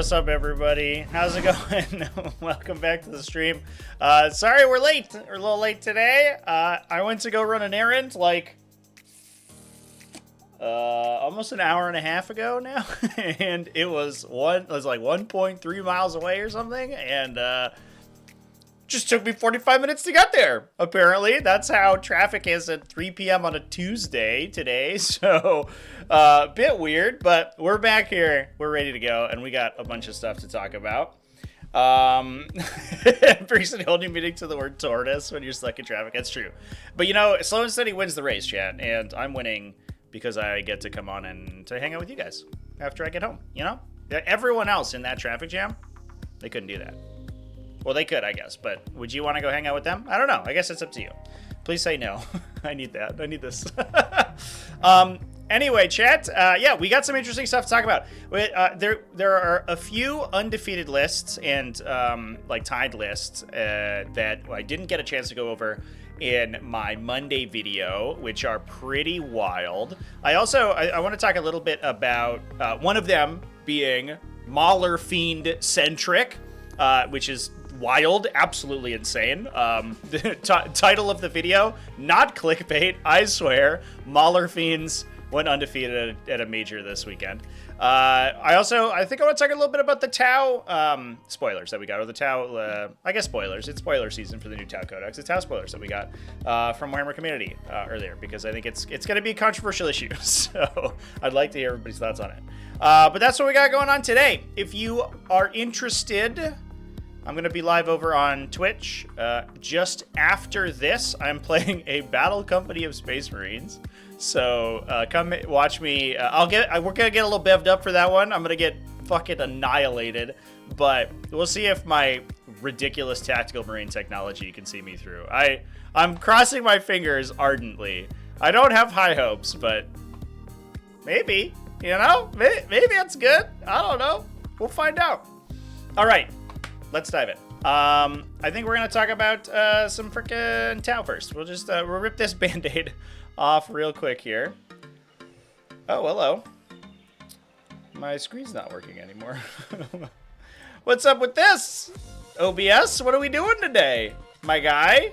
What's up, everybody? How's it going? Welcome back to the stream. Sorry we're late. We're a little late today. I went to go run an errand like almost an hour and a half ago now, and it was like 1.3 miles away or something, and just took me 45 minutes to get there. Apparently, that's how traffic is at 3 p.m. on a Tuesday today. So, a bit weird, but we're back here. We're ready to go, and we got a bunch of stuff to talk about. Recently holding meeting to the word tortoise when you're stuck in traffic. That's true. But you know, slow and steady wins the race, chat, and I'm winning because I get to come on and to hang out with you guys after I get home. You know, everyone else in that traffic jam, they couldn't do that. Well, they could, I guess, but would you want to go hang out with them? I don't know. I guess it's up to you. Please say no. I need that. I need this. Anyway, chat, yeah, we got some interesting stuff to talk about. There are a few undefeated lists and like tied lists that I didn't get a chance to go over in my Monday video, which are pretty wild. I want to talk a little bit about one of them being Maulerfiend centric, which is wild, absolutely insane. The title of the video, not clickbait, I swear. Maulerfiends went undefeated at a major this weekend. I think I want to talk a little bit about the Tau spoilers that we got, or the Tau, I guess spoilers. It's spoiler season for the new Tau Codex. It's Tau spoilers that we got from Warhammer community earlier, because I think it's going to be a controversial issue. So I'd like to hear everybody's thoughts on it. But that's what we got going on today. If you are interested, I'm going to be live over on Twitch. Just after this, I'm playing a Battle Company of Space Marines. So come watch me. We're going to get a little bevved up for that one. I'm going to get fucking annihilated. But we'll see if my ridiculous tactical marine technology can see me through. I'm crossing my fingers ardently. I don't have high hopes, but maybe. You know? Maybe that's good. I don't know. We'll find out. All right. Let's dive in. I think we're going to talk about some frickin' Tau first. We'll just we'll rip this Band-Aid off real quick here. Oh, hello. My screen's not working anymore. What's up with this? OBS, what are we doing today? My guy?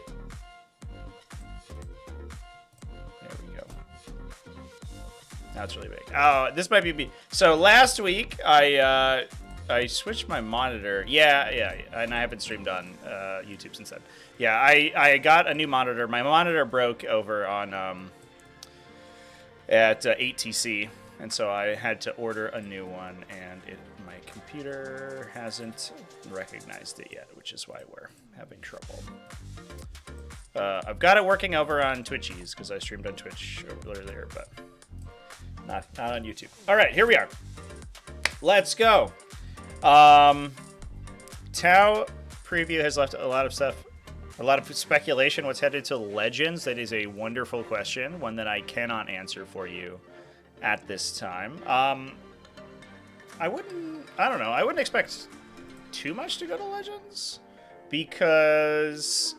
There we go. That's really big. Oh, this might be... So last week, I switched my monitor. Yeah, and I haven't streamed on YouTube since then. Yeah, I got a new monitor. My monitor broke over on at 8TC, and so I had to order a new one, and my computer hasn't recognized it yet, which is why we're having trouble. I've got it working over on Twitchies because I streamed on Twitch earlier, but not on YouTube. All right, here we are. Let's go. Tau preview has left a lot of stuff, a lot of speculation. What's headed to Legends? That is a wonderful question, one that I cannot answer for you at this time. I don't know. I wouldn't expect too much to go to Legends, because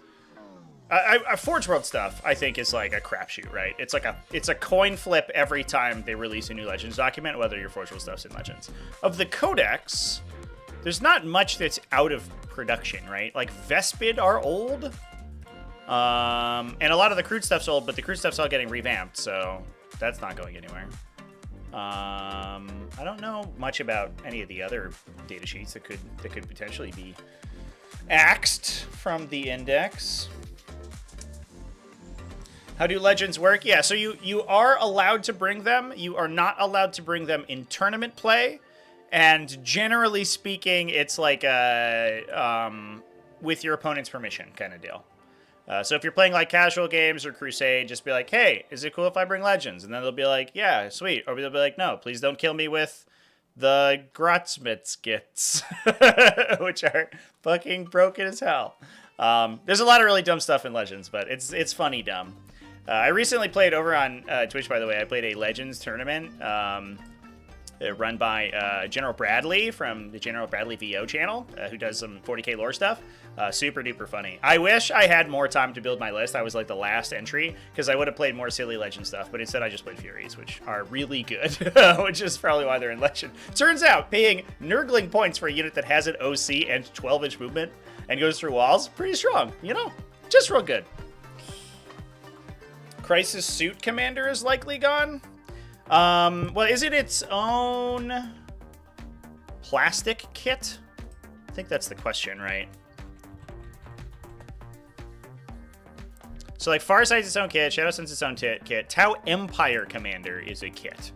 Forge World stuff, I think, is like a crapshoot, right? It's a coin flip every time they release a new Legends document, whether your Forge World stuff's in Legends. Of the Codex, there's not much that's out of production, right? Like, Vespid are old, and a lot of the Crude stuff's old, but the Crude stuff's all getting revamped, so that's not going anywhere. I don't know much about any of the other data sheets that could potentially be axed from the index. How do Legends work? Yeah, so you are allowed to bring them. You are not allowed to bring them in tournament play. And generally speaking, it's like a with your opponent's permission kind of deal. So if you're playing like casual games or Crusade, just be like, hey, is it cool if I bring Legends? And then they'll be like, yeah, sweet. Or they'll be like, no, please don't kill me with the Grotsmith skits, which are fucking broken as hell. There's a lot of really dumb stuff in Legends, but it's funny dumb. I recently played over on Twitch, by the way. I played a Legends tournament. run by General Bradley from the General Bradley VO channel, who does some 40k lore stuff. Super duper funny. I wish I had more time to build my list. I was like the last entry, because I would have played more silly legend stuff, but instead I just played Furies, which are really good, which is probably why they're in legend. Turns out, paying nurgling points for a unit that has an OC and 12-inch movement and goes through walls, pretty strong, you know? Just real good. Crisis Suit Commander is likely gone. Well, is it its own plastic kit? I think that's the question, right? So, like, Farsight's its own kit, Shadowsun's its own kit. Tau Empire Commander is a kit.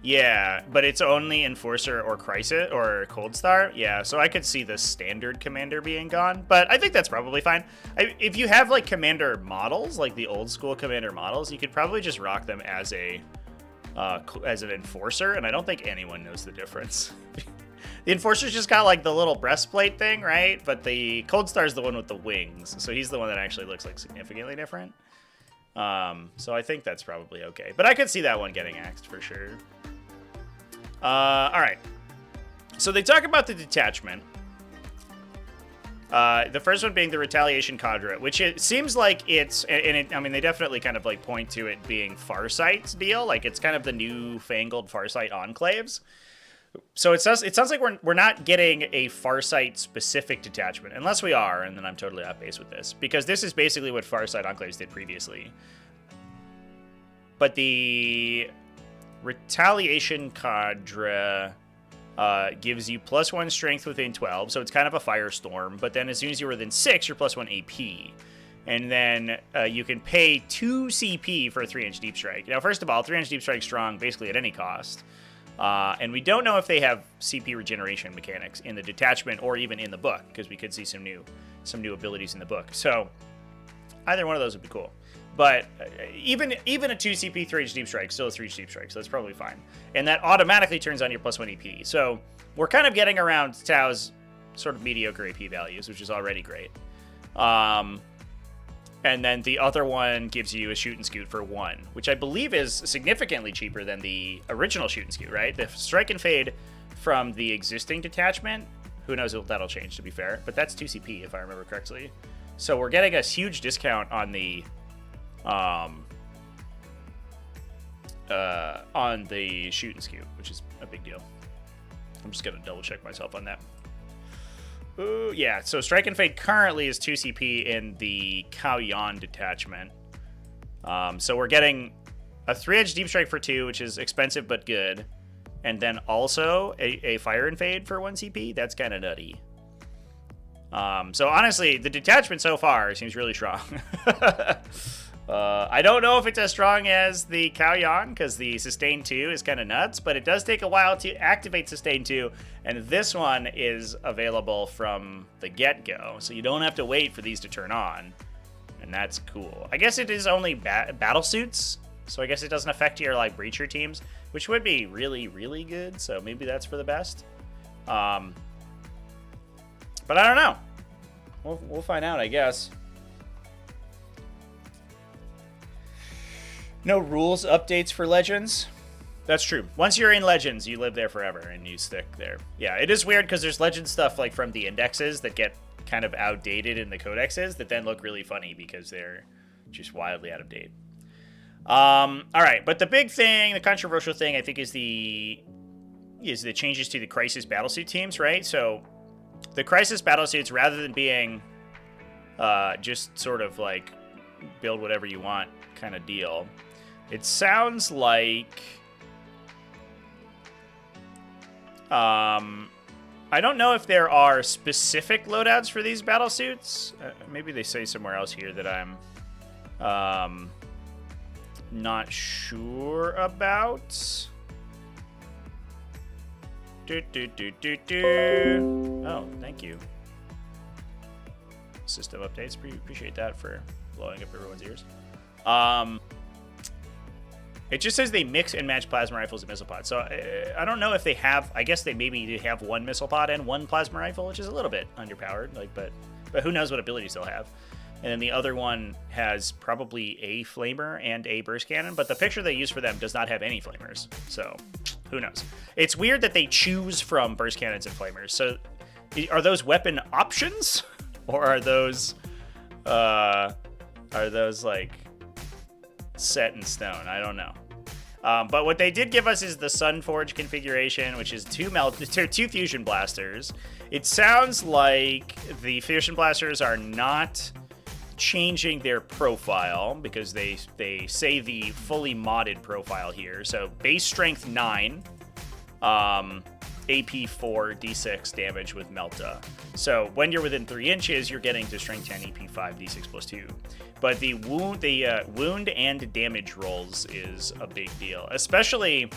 Yeah, but it's only Enforcer or Crisis or Cold Star. Yeah, so I could see the standard commander being gone, but I think that's probably fine. If you have like commander models, like the old school commander models, you could probably just rock them as an Enforcer, and I don't think anyone knows the difference. The Enforcer's just got like the little breastplate thing, right? But the Cold Star's the one with the wings, so he's the one that actually looks like significantly different. So I think that's probably okay, but I could see that one getting axed for sure. All right. So they talk about the detachment. The first one being the Retaliation Cadre, which it seems like it's, I mean, they definitely kind of like point to it being Farsight's deal. Like it's kind of the new fangled Farsight enclaves. So it sounds like we're not getting a Farsight specific detachment, unless we are, and then I'm totally off base with this, because this is basically what Farsight enclaves did previously. But the Retaliation Cadre gives you +1 strength within 12, so it's kind of a firestorm, but then as soon as you're within 6, you're +1 AP. And then you can pay 2 CP for a 3-inch Deep Strike. Now, first of all, 3-inch Deep Strike strong basically at any cost. And we don't know if they have CP regeneration mechanics in the detachment or even in the book, because we could see some new abilities in the book. So either one of those would be cool. But even a 2 CP 3-inch Deep Strike, still a 3-inch Deep Strike, so that's probably fine. And that automatically turns on your +1 EP. So we're kind of getting around Tau's sort of mediocre AP values, which is already great. And then the other one gives you a Shoot and Scoot for 1, which I believe is significantly cheaper than the original Shoot and Scoot, right? The Strike and Fade from the existing detachment, who knows if that'll change, to be fair, but that's 2 CP if I remember correctly. So we're getting a huge discount on the Shoot and Scoot, which is a big deal. I'm just gonna double check myself on that. Ooh, yeah, so Strike and Fade currently is 2 CP in the Cao Yan detachment. So we're getting a 3-inch Deep Strike for 2, which is expensive but good. And then also a Fire and Fade for 1 CP. That's kind of nutty. So honestly, the detachment so far seems really strong. I don't know if it's as strong as the Cao Yan, because the Sustain 2 is kind of nuts, but it does take a while to activate Sustain 2, and this one is available from the get-go, so you don't have to wait for these to turn on, and that's cool. I guess it is only battle suits, so I guess it doesn't affect your like breacher teams, which would be really, really good, so maybe that's for the best. But I don't know. We'll find out, I guess. No rules updates for Legends. That's true. Once you're in Legends, you live there forever and you stick there. Yeah, it is weird because there's Legend stuff like from the indexes that get kind of outdated in the codexes that then look really funny because they're just wildly out of date. All right, but the big thing, the controversial thing, I think, is the changes to the Crisis Battlesuit teams, right? So the Crisis Battlesuits, rather than being just sort of like build whatever you want kind of deal, it sounds like I don't know if there are specific loadouts for these battle suits. Maybe they say somewhere else here that I'm not sure about. Oh, thank you. System updates. Appreciate that for blowing up everyone's ears. It just says they mix and match plasma rifles and missile pods. So I don't know if they have. I guess they maybe have 1 missile pod and 1 plasma rifle, which is a little bit underpowered. Like, but who knows what abilities they'll have. and then the other one has probably a flamer and a burst cannon, but the picture they use for them does not have any flamers, so who knows. It's weird that they choose from burst cannons and flamers. So are those weapon options, or are those like set in stone? I don't know. But what they did give us is the Sunforge configuration, which is two Fusion Blasters. It sounds like the Fusion Blasters are not changing their profile, because they say the fully modded profile here. So base strength 9, AP 4, D6 damage with Melta. So when you're within 3 inches, you're getting to strength 10, AP 5, D6 plus 2. But the wound and damage rolls is a big deal, especially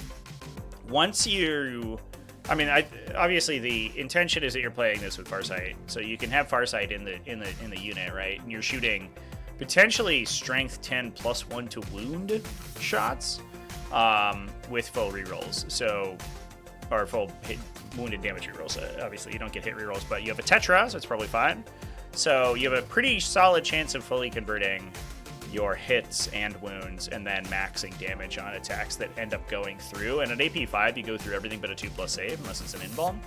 once you. I mean, obviously the intention is that you're playing this with Farsight, so you can have Farsight in the unit, right? And you're shooting potentially strength 10 plus 1 to wound shots with full rerolls. So, or full hit wound and damage rerolls. Obviously, you don't get hit rerolls, but you have a Tetra, so it's probably fine. So you have a pretty solid chance of fully converting your hits and wounds, and then maxing damage on attacks that end up going through. And at AP 5, you go through everything but a 2+ save, unless it's an invuln.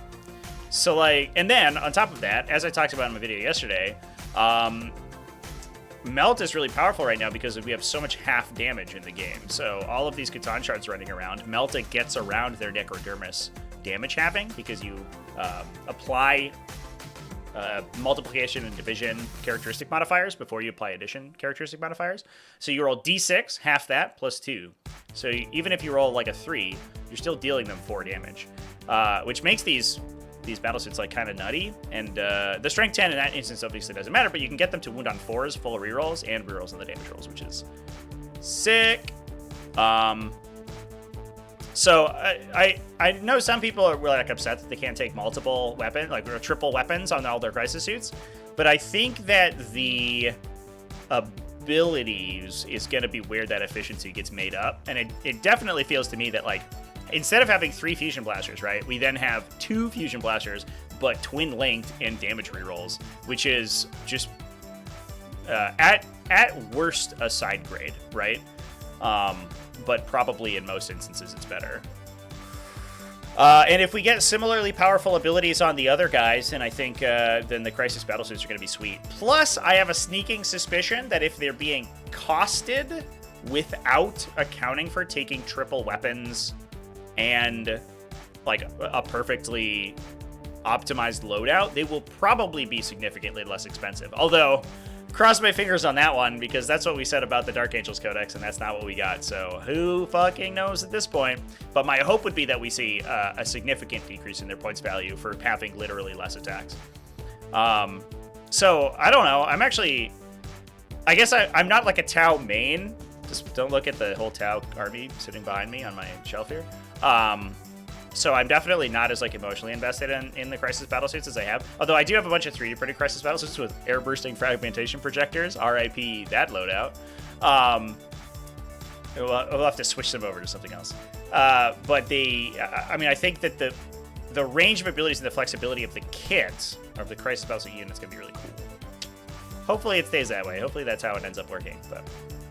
So like, and then on top of that, as I talked about in my video yesterday, Melt is really powerful right now because we have so much half damage in the game. So all of these Catan shards running around, Melta gets around their Necrodermis damage halving because you apply multiplication and division characteristic modifiers before you apply addition characteristic modifiers. So you roll D6, half that, plus 2. So even if you roll like a 3, you're still dealing them 4 damage, which makes these battlesuits like kind of nutty. And the strength 10 in that instance obviously doesn't matter, but you can get them to wound on 4s, full of rerolls, and rerolls on the damage rolls, which is sick. So I know some people are really like upset that they can't take multiple weapons, like triple weapons on all their crisis suits, but I think that the abilities is going to be where that efficiency gets made up, and it definitely feels to me that like instead of having 3 fusion blasters, right, we then have 2 fusion blasters but twin linked and damage rerolls, which is just at worst a side grade, right? But probably in most instances it's better. And if we get similarly powerful abilities on the other guys, then I think then the Crisis Battlesuits are going to be sweet. Plus, I have a sneaking suspicion that if they're being costed without accounting for taking triple weapons and like a perfectly optimized loadout, they will probably be significantly less expensive. Although, cross my fingers on that one, because that's what we said about the Dark Angels Codex, and that's not what we got. So who fucking knows at this point? But my hope would be that we see a significant decrease in their points value for having literally less attacks. So I don't know. I'm actually, I guess I'm not like a Tau main. Just don't look at the whole Tau army sitting behind me on my shelf here. So I'm definitely not as like emotionally invested in the Crisis Battlesuits as I have. Although I do have a bunch of 3D printed Crisis Battlesuits with air bursting fragmentation projectors. RIP that loadout. We'll have to switch them over to something else. But I mean, I think that the range of abilities and the flexibility of the kit of the Crisis Battlesuit unit is gonna be really cool. Hopefully it stays that way. Hopefully that's how it ends up working. But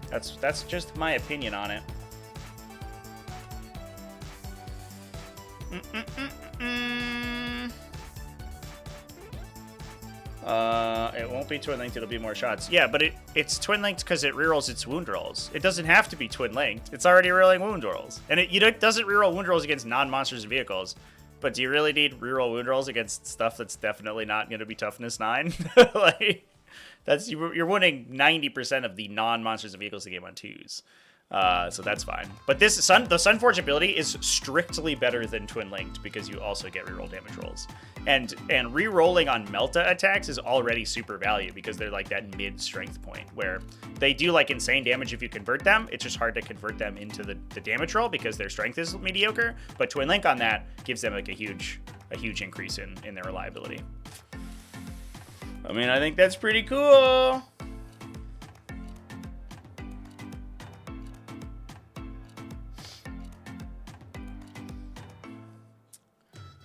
that's just my opinion on it. It won't be twin linked, it'll be more shots. Yeah, but it's twin linked because it rerolls its wound rolls. It doesn't have to be twin linked. It's already rerolling wound rolls. And it doesn't reroll wound rolls against non-monsters and vehicles. But do you really need reroll wound rolls against stuff that's definitely not going to be toughness 9? Like, you're winning 90% of the non-monsters and vehicles in the game on 2s. So that's fine. But the Sunforge ability is strictly better than Twin Linked because you also get reroll damage rolls. And rerolling on Melta attacks is already super value because they're like that mid-strength point where they do like insane damage if you convert them. It's just hard to convert them into the damage roll because their strength is mediocre. But Twin Link on that gives them like a huge increase in their reliability. I mean, I think that's pretty cool.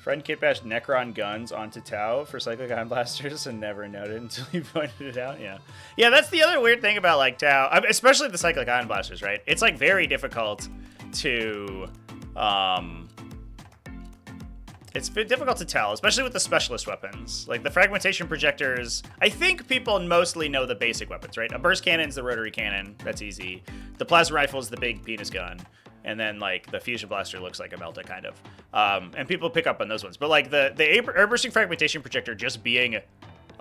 Friend Kit bashed Necron guns onto Tau for cyclic ion blasters and never noted until he pointed it out. Yeah. Yeah, that's the other weird thing about, like, Tau, especially the cyclic ion blasters, right? It's, like, very difficult to, it's difficult to tell, especially with the specialist weapons. Like, the fragmentation projectors, I think people mostly know the basic weapons, right? A burst cannon's the rotary cannon. That's easy. The plasma rifle is the big penis gun. And then, like, the fusion blaster looks like a Melta, kind of. And people pick up on those ones. But, like, the air bursting fragmentation projector just being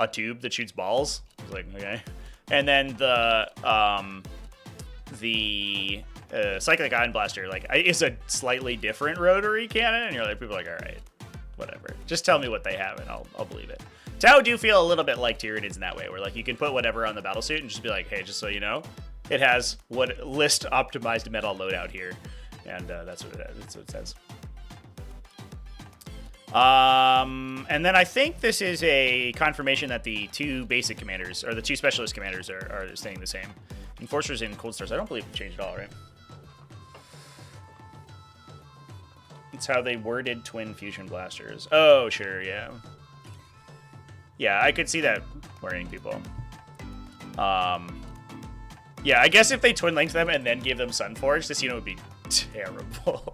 a tube that shoots balls, it's like, okay. And then the cyclic ion blaster, like, is a slightly different rotary cannon. And you're like, people are like, all right, whatever. Just tell me what they have, and I'll believe it. Tau do feel a little bit like Tyranids in that way, where, like, you can put whatever on the battlesuit and just be like, hey, just so you know, it has what list optimized metal loadout here, and that's what it says. And then I think this is a confirmation that the two basic commanders, or the two specialist commanders, are staying the same. Enforcers and Cold Stars, I don't believe it changed at all, right? It's how they worded twin fusion blasters. Oh, sure, yeah. Yeah, I could see that worrying people. Yeah, I guess if they twin linked them and then gave them Sunforge, this unit would be terrible.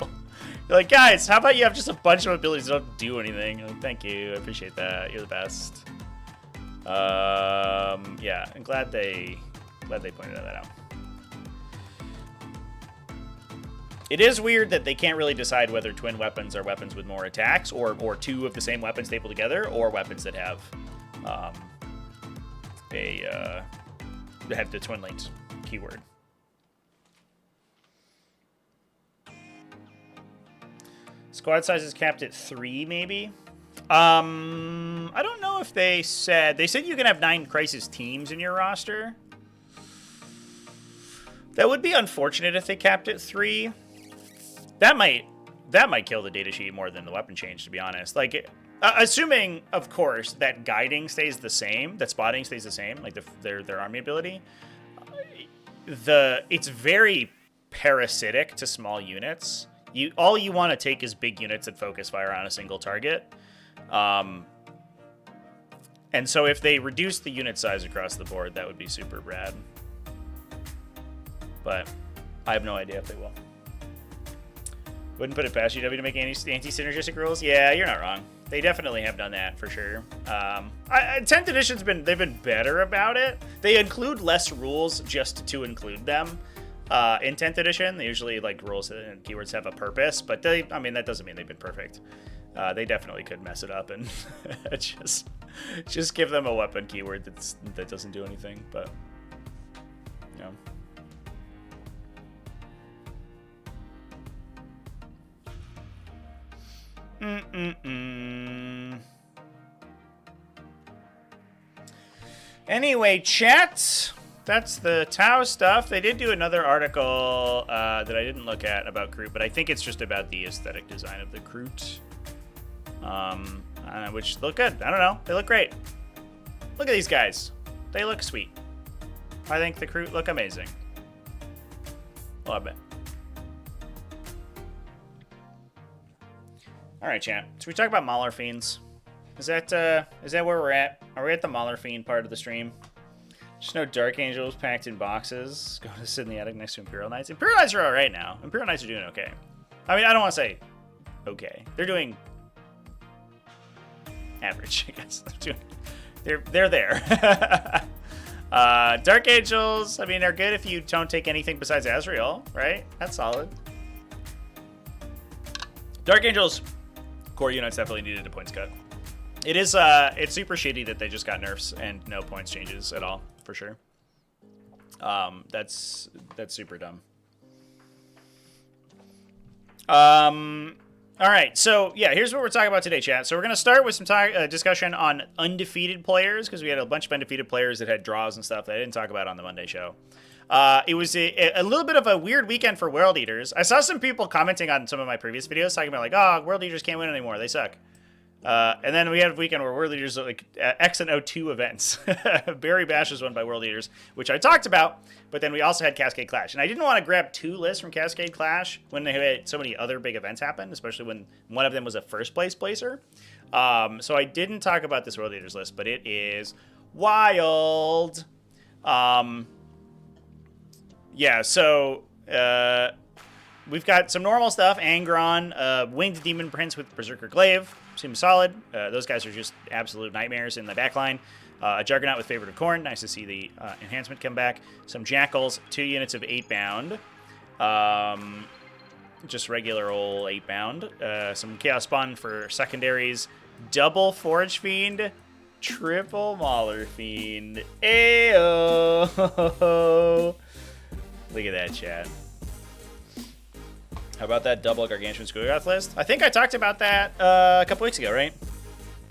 You're like, guys, how about you have just a bunch of abilities that don't do anything? Like, thank you, I appreciate that. You're the best. Yeah, I'm glad they pointed that out. It is weird that they can't really decide whether twin weapons are weapons with more attacks, or two of the same weapon stapled together, or weapons that have the twin linked keyword. Squad size is capped at 3, maybe. I don't know if they said you can have 9 crisis teams in your roster. That would be unfortunate if they capped at 3. That might kill the datasheet more than the weapon change, to be honest. Like, assuming, of course, that guiding stays the same, that spotting stays the same, like their army ability. It's very parasitic to small units. All you want to take is big units that focus fire on a single target. And so if they reduce the unit size across the board, that would be super rad. But I have no idea if they will. Wouldn't put it past GW to make anti-synergistic rules. Yeah, you're not wrong. They definitely have done that for sure. 10th edition's they've been better about it. They include less rules just to include them. In 10th edition, they usually, like, rules and keywords have a purpose, but that doesn't mean they've been perfect. They definitely could mess it up and just give them a weapon keyword that doesn't do anything. But you know. Anyway, chat, that's the Tau stuff. They did do another article that I didn't look at about Kroot, but I think it's just about the aesthetic design of the Kroot, which look good. I don't know. They look great. Look at these guys. They look sweet. I think the Kroot look amazing. Love it. All right, chat. So we talk about Maulerfiends. Is that where we're at? Are we at the Maulerfiend part of the stream? Just no Dark Angels packed in boxes. Go to sit in the attic next to Imperial Knights. Imperial Knights are all right now. Imperial Knights are doing okay. I mean, I don't want to say okay. They're doing average, I guess. They're there. Dark Angels, I mean, they're good if you don't take anything besides Azrael, right? That's solid. Dark Angels core units definitely needed a points cut. It's super shitty that they just got nerfs and no points changes at all, for sure. That's super dumb. All right, so yeah, here's what we're talking about today, chat. So we're gonna start with some discussion on undefeated players, because we had a bunch of undefeated players that had draws and stuff that I didn't talk about on the Monday show. It was a little bit of a weird weekend for World Eaters. I saw some people commenting on some of my previous videos talking about, like, oh, World Eaters can't win anymore, they suck. And then we had a weekend where World Leaders like X and O2 events. Barry Bash was won by World Leaders, which I talked about. But then we also had Cascade Clash, and I didn't want to grab 2 lists from Cascade Clash when they had so many other big events happen, especially when one of them was a first place placer. So I didn't talk about this World Leaders list, but it is wild. Yeah. So. We've got some normal stuff. Angron, Winged Demon Prince with Berserker Glaive. Seems solid. Those guys are just absolute nightmares in the backline. A Juggernaut with Favorite of Khorne. Nice to see the enhancement come back. Some Jackals. 2 units of 8-bound. Just regular old 8-bound. Some Chaos Spawn for secondaries. Double Forge Fiend. Triple Maulerfiend. Ayo! Look at that, chat. How about that double Gargantuan Skogoth list? I think I talked about that a couple weeks ago, right?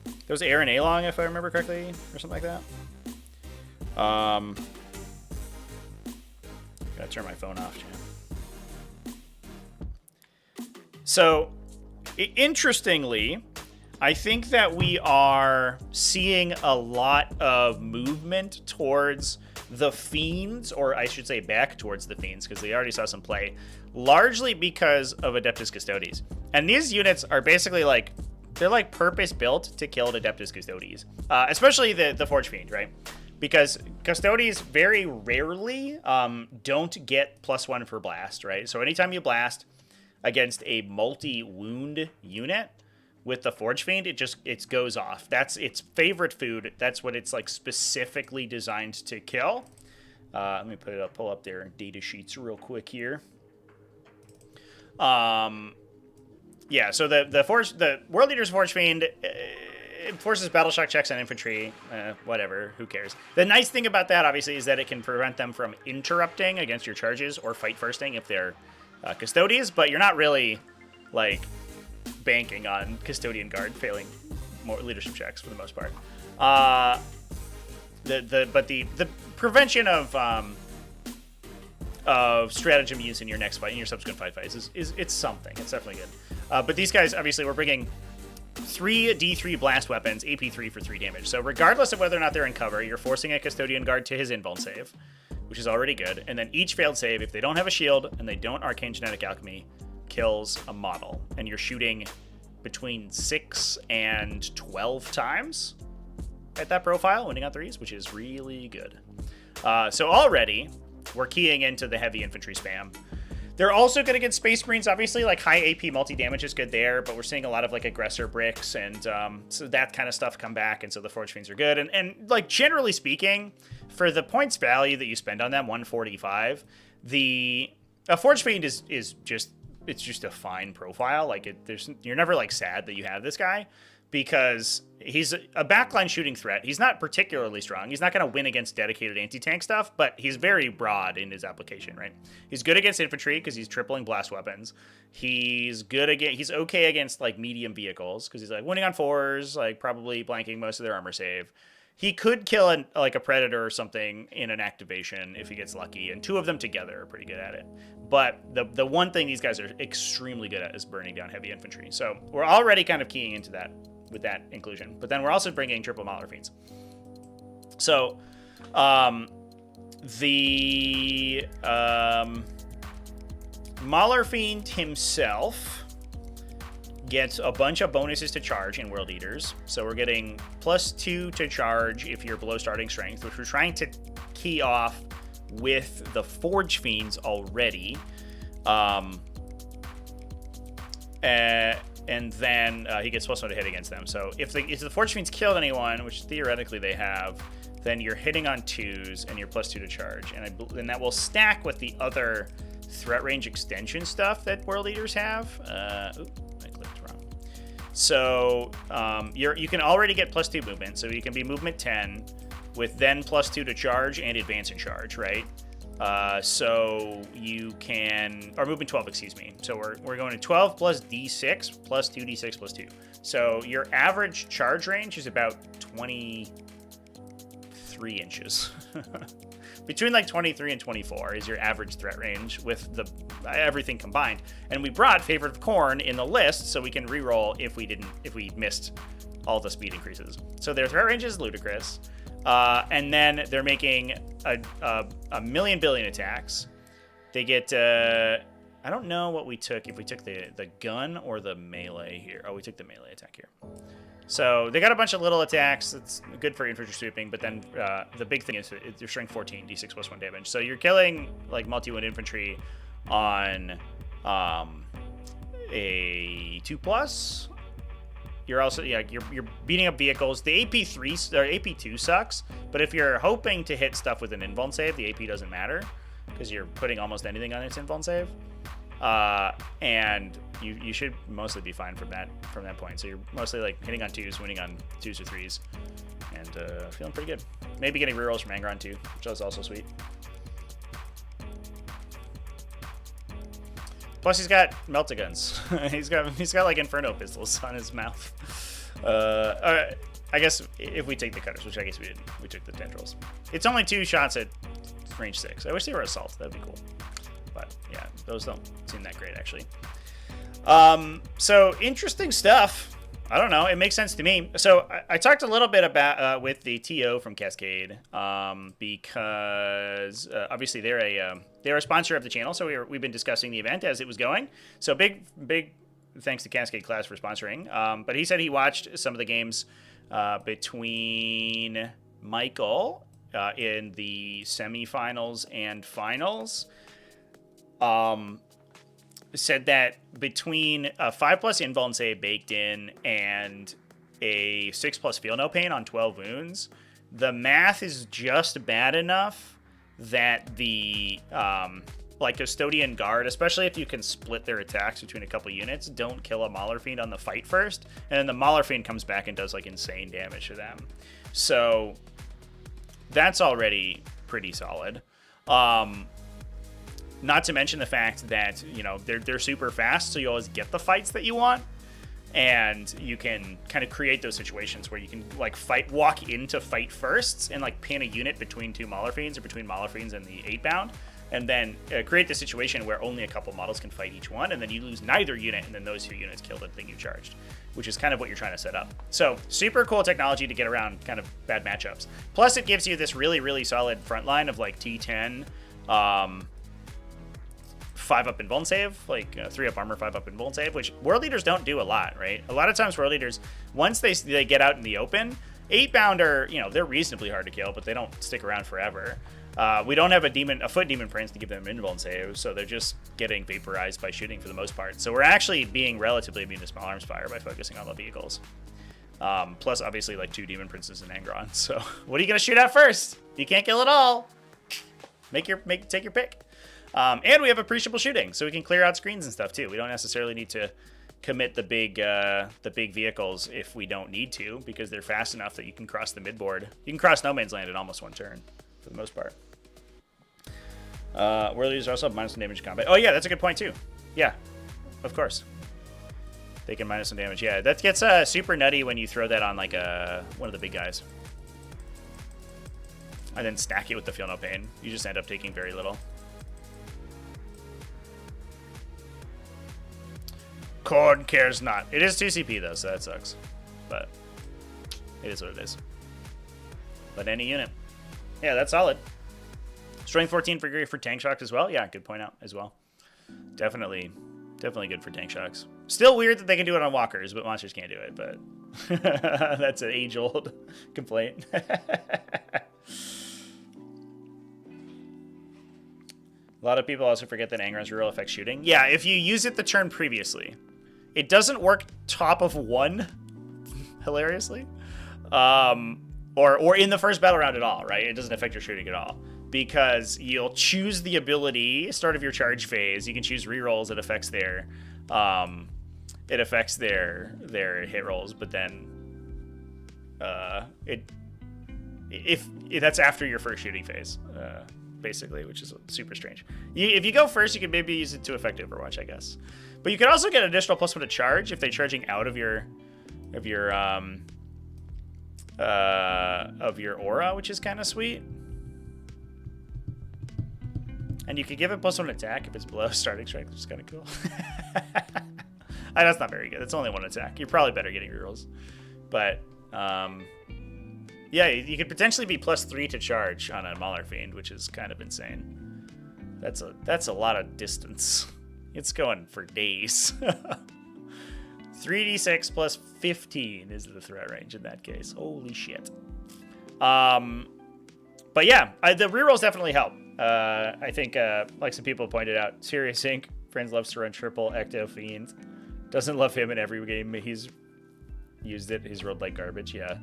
There was Aaron Along, if I remember correctly, or something like that. Gotta turn my phone off, chat. So, interestingly, I think that we are seeing a lot of movement towards the Fiends, or I should say back towards the Fiends, because they already saw some play, largely because of Adeptus Custodes. And these units are basically like, they're like purpose-built to kill Adeptus Custodes, especially the Forge Fiend, right? Because Custodes very rarely don't get +1 for blast, right? So anytime you blast against a multi-wound unit with the Forge Fiend, it goes off. That's its favorite food. That's what it's like specifically designed to kill. Let me pull up their data sheets real quick here. Yeah, so the World Leaders Forge Fiend forces battle shock checks on infantry. Whatever, who cares? The nice thing about that, obviously, is that it can prevent them from interrupting against your charges or fight firsting if they're Custodes, but you're not really like banking on Custodian Guard failing more leadership checks for the most part. The prevention of stratagem use in your next fight, in your subsequent fights, is it's something. It's definitely good. But these guys, obviously, we're bringing 3 D3 blast weapons, AP3 for 3 damage. So regardless of whether or not they're in cover, you're forcing a Custodian Guard to his invuln save, which is already good. And then each failed save, if they don't have a shield and they don't Arcane Genetic Alchemy, kills a model. And you're shooting between 6 and 12 times at that profile, winning on 3s, which is really good. So already, we're keying into the heavy infantry spam. They're also going to get Space Marines, obviously, like high AP multi-damage is good there, but we're seeing a lot of like Aggressor bricks, and so that kind of stuff come back, and so the Forge Fiends are good. And like generally speaking, for the points value that you spend on them, 145, a Forge Fiend is just, it's just a fine profile. Like you're never like sad that you have this guy, because he's a backline shooting threat. He's not particularly strong. He's not going to win against dedicated anti-tank stuff, but he's very broad in his application, right? He's good against infantry because he's tripling blast weapons. He's okay against like medium vehicles because he's like winning on 4s, like probably blanking most of their armor save. He could kill a predator or something in an activation if he gets lucky, and 2 of them together are pretty good at it. But the one thing these guys are extremely good at is burning down heavy infantry. So we're already kind of keying into that with that inclusion. But then we're also bringing triple Maulerfiends. So the Maulerfiend himself gets a bunch of bonuses to charge in World Eaters. So we're getting +2 to charge if you're below starting strength, which we're trying to key off with the Forge Fiends already. And then he gets +1 to hit against them. So if the Forge Fiends killed anyone, which theoretically they have, then you're hitting on 2s and you're +2 to charge. And that will stack with the other threat range extension stuff that World Eaters have. I clicked wrong. So you can already get +2 movement. So you can be movement 10 with then +2 to charge and advance and charge, right? So you can, or movement 12, excuse me. So we're going to 12 plus D6 plus 2D6 plus 2. So your average charge range is about 23 inches. Between like 23 and 24 is your average threat range with everything combined. And we brought Favorite of Khorne in the list so we can reroll if we missed all the speed increases. So their threat range is ludicrous. And then they're making a million billion attacks. They get, I don't know what we took, if we took the gun or the melee here. Oh, we took the melee attack here. So they got a bunch of little attacks. It's good for infantry sweeping, but then the big thing is they're strength 14, d6 plus 1 damage. So you're killing like multi-wound infantry on a 2+. You're also, yeah, you're beating up vehicles. The AP3 or AP2 sucks, but if you're hoping to hit stuff with an invuln save, the AP doesn't matter because you're putting almost anything on its invuln save. And you should mostly be fine from that point. So you're mostly like hitting on 2s, winning on 2s or 3s, and feeling pretty good. Maybe getting rerolls from Angron too, which is also sweet. Plus he's got meltaguns. he's got like Inferno pistols on his mouth. I guess if we take the cutters, which I guess we didn't, we took the tendrils. It's only 2 shots at range 6. I wish they were assault. That'd be cool. But yeah, those don't seem that great actually. So interesting stuff. I don't know. It makes sense to me. So I talked a little bit about with the TO from Cascade because obviously they're a sponsor of the channel. So we've been discussing the event as it was going. So big thanks to Cascade Class for sponsoring. But he said he watched some of the games between Michael in the semifinals and finals. Said that between a 5+ invuln save baked in and a 6+ feel no pain on 12 wounds, the math is just bad enough that the like Custodian Guard, especially if you can split their attacks between a couple units, don't kill a Maulerfiend on the fight first, and then the Maulerfiend comes back and does like insane damage to them. So that's already pretty solid. Not to mention the fact that, you know, they're super fast, so you always get the fights that you want, and you can kind of create those situations where you can like walk into fight firsts and like pin a unit between 2 Maulerfiends or between Maulerfiends and the 8-bound, and then create the situation where only a couple models can fight each one, and then you lose neither unit, and then those 2 units kill the thing you charged, which is kind of what you're trying to set up. So super cool technology to get around kind of bad matchups. Plus it gives you this really, really solid front line of like T10, 5-up invuln save, like 3-up armor, 5-up invuln save, which world leaders don't do a lot, right? A lot of times world leaders, once they get out in the open, 8-bound are, you know, they're reasonably hard to kill, but they don't stick around forever. We don't have a foot demon prince to give them invuln save, so they're just getting vaporized by shooting for the most part. So we're actually being relatively immune to small arms fire by focusing on the vehicles. Plus, obviously, like 2 demon princes in Angron. So what are you gonna shoot at first? You can't kill it all. Take your pick. And we have appreciable shooting, so we can clear out screens and stuff too. We don't necessarily need to commit the big vehicles if we don't need to, because they're fast enough that you can cross the midboard. You can cross no man's land in almost 1 turn, for the most part. World leaders also have -1 damage combat. Oh yeah, that's a good point too. Yeah, of course. They can -1 damage. Yeah, that gets super nutty when you throw that on like one of the big guys. And then stack it with the Feel No Pain. You just end up taking very little. Corn cares not. It is 2 CP though, so that sucks. But it is what it is. But any unit. Yeah, that's solid. Strength 14 for tank shocks as well. Yeah, good point out as well. Definitely good for tank shocks. Still weird that they can do it on walkers, but monsters can't do it. But that's an age-old complaint. A lot of people also forget that Angron's reroll affects shooting. Yeah, if you use it the turn previously. It doesn't work top of 1, hilariously. Or in the first battle round at all, right? It doesn't affect your shooting at all. Because you'll choose the ability, start of your charge phase. You can choose rerolls that affects their hit rolls, but then if that's after your first shooting phase. Basically, which is super strange. If you go first, you can maybe use it to affect Overwatch, I guess. But you can also get additional +1 to charge if they're charging out of your aura, which is kind of sweet. And you could give it +1 attack if it's below starting strength, which is kind of cool. That's not very good. It's only 1 attack. You're probably better getting rerolls. But yeah, you could potentially be +3 to charge on a Maulerfiend, which is kind of insane. That's a lot of distance. It's going for days. 3d6 plus 15 is the threat range in that case. Holy shit. But yeah, the rerolls definitely help. I think, like some people pointed out, Serious Inc. Friends loves to run triple Ecto Fiend. Doesn't love him in every game he's used it. He's rolled like garbage. Yeah,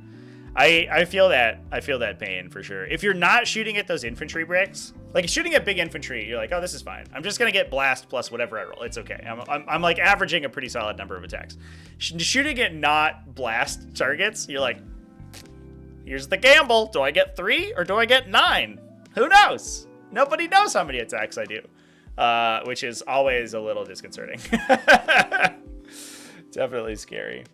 I feel that. I feel that pain for sure. If you're not shooting at those infantry bricks, like shooting at big infantry, you're like, oh, this is fine. I'm just gonna get blast plus whatever I roll. It's okay. I'm like averaging a pretty solid number of attacks. Shooting at not blast targets, you're like, here's the gamble. Do I get 3 or do I get 9? Who knows? Nobody knows how many attacks I do, which is always a little disconcerting. Definitely scary.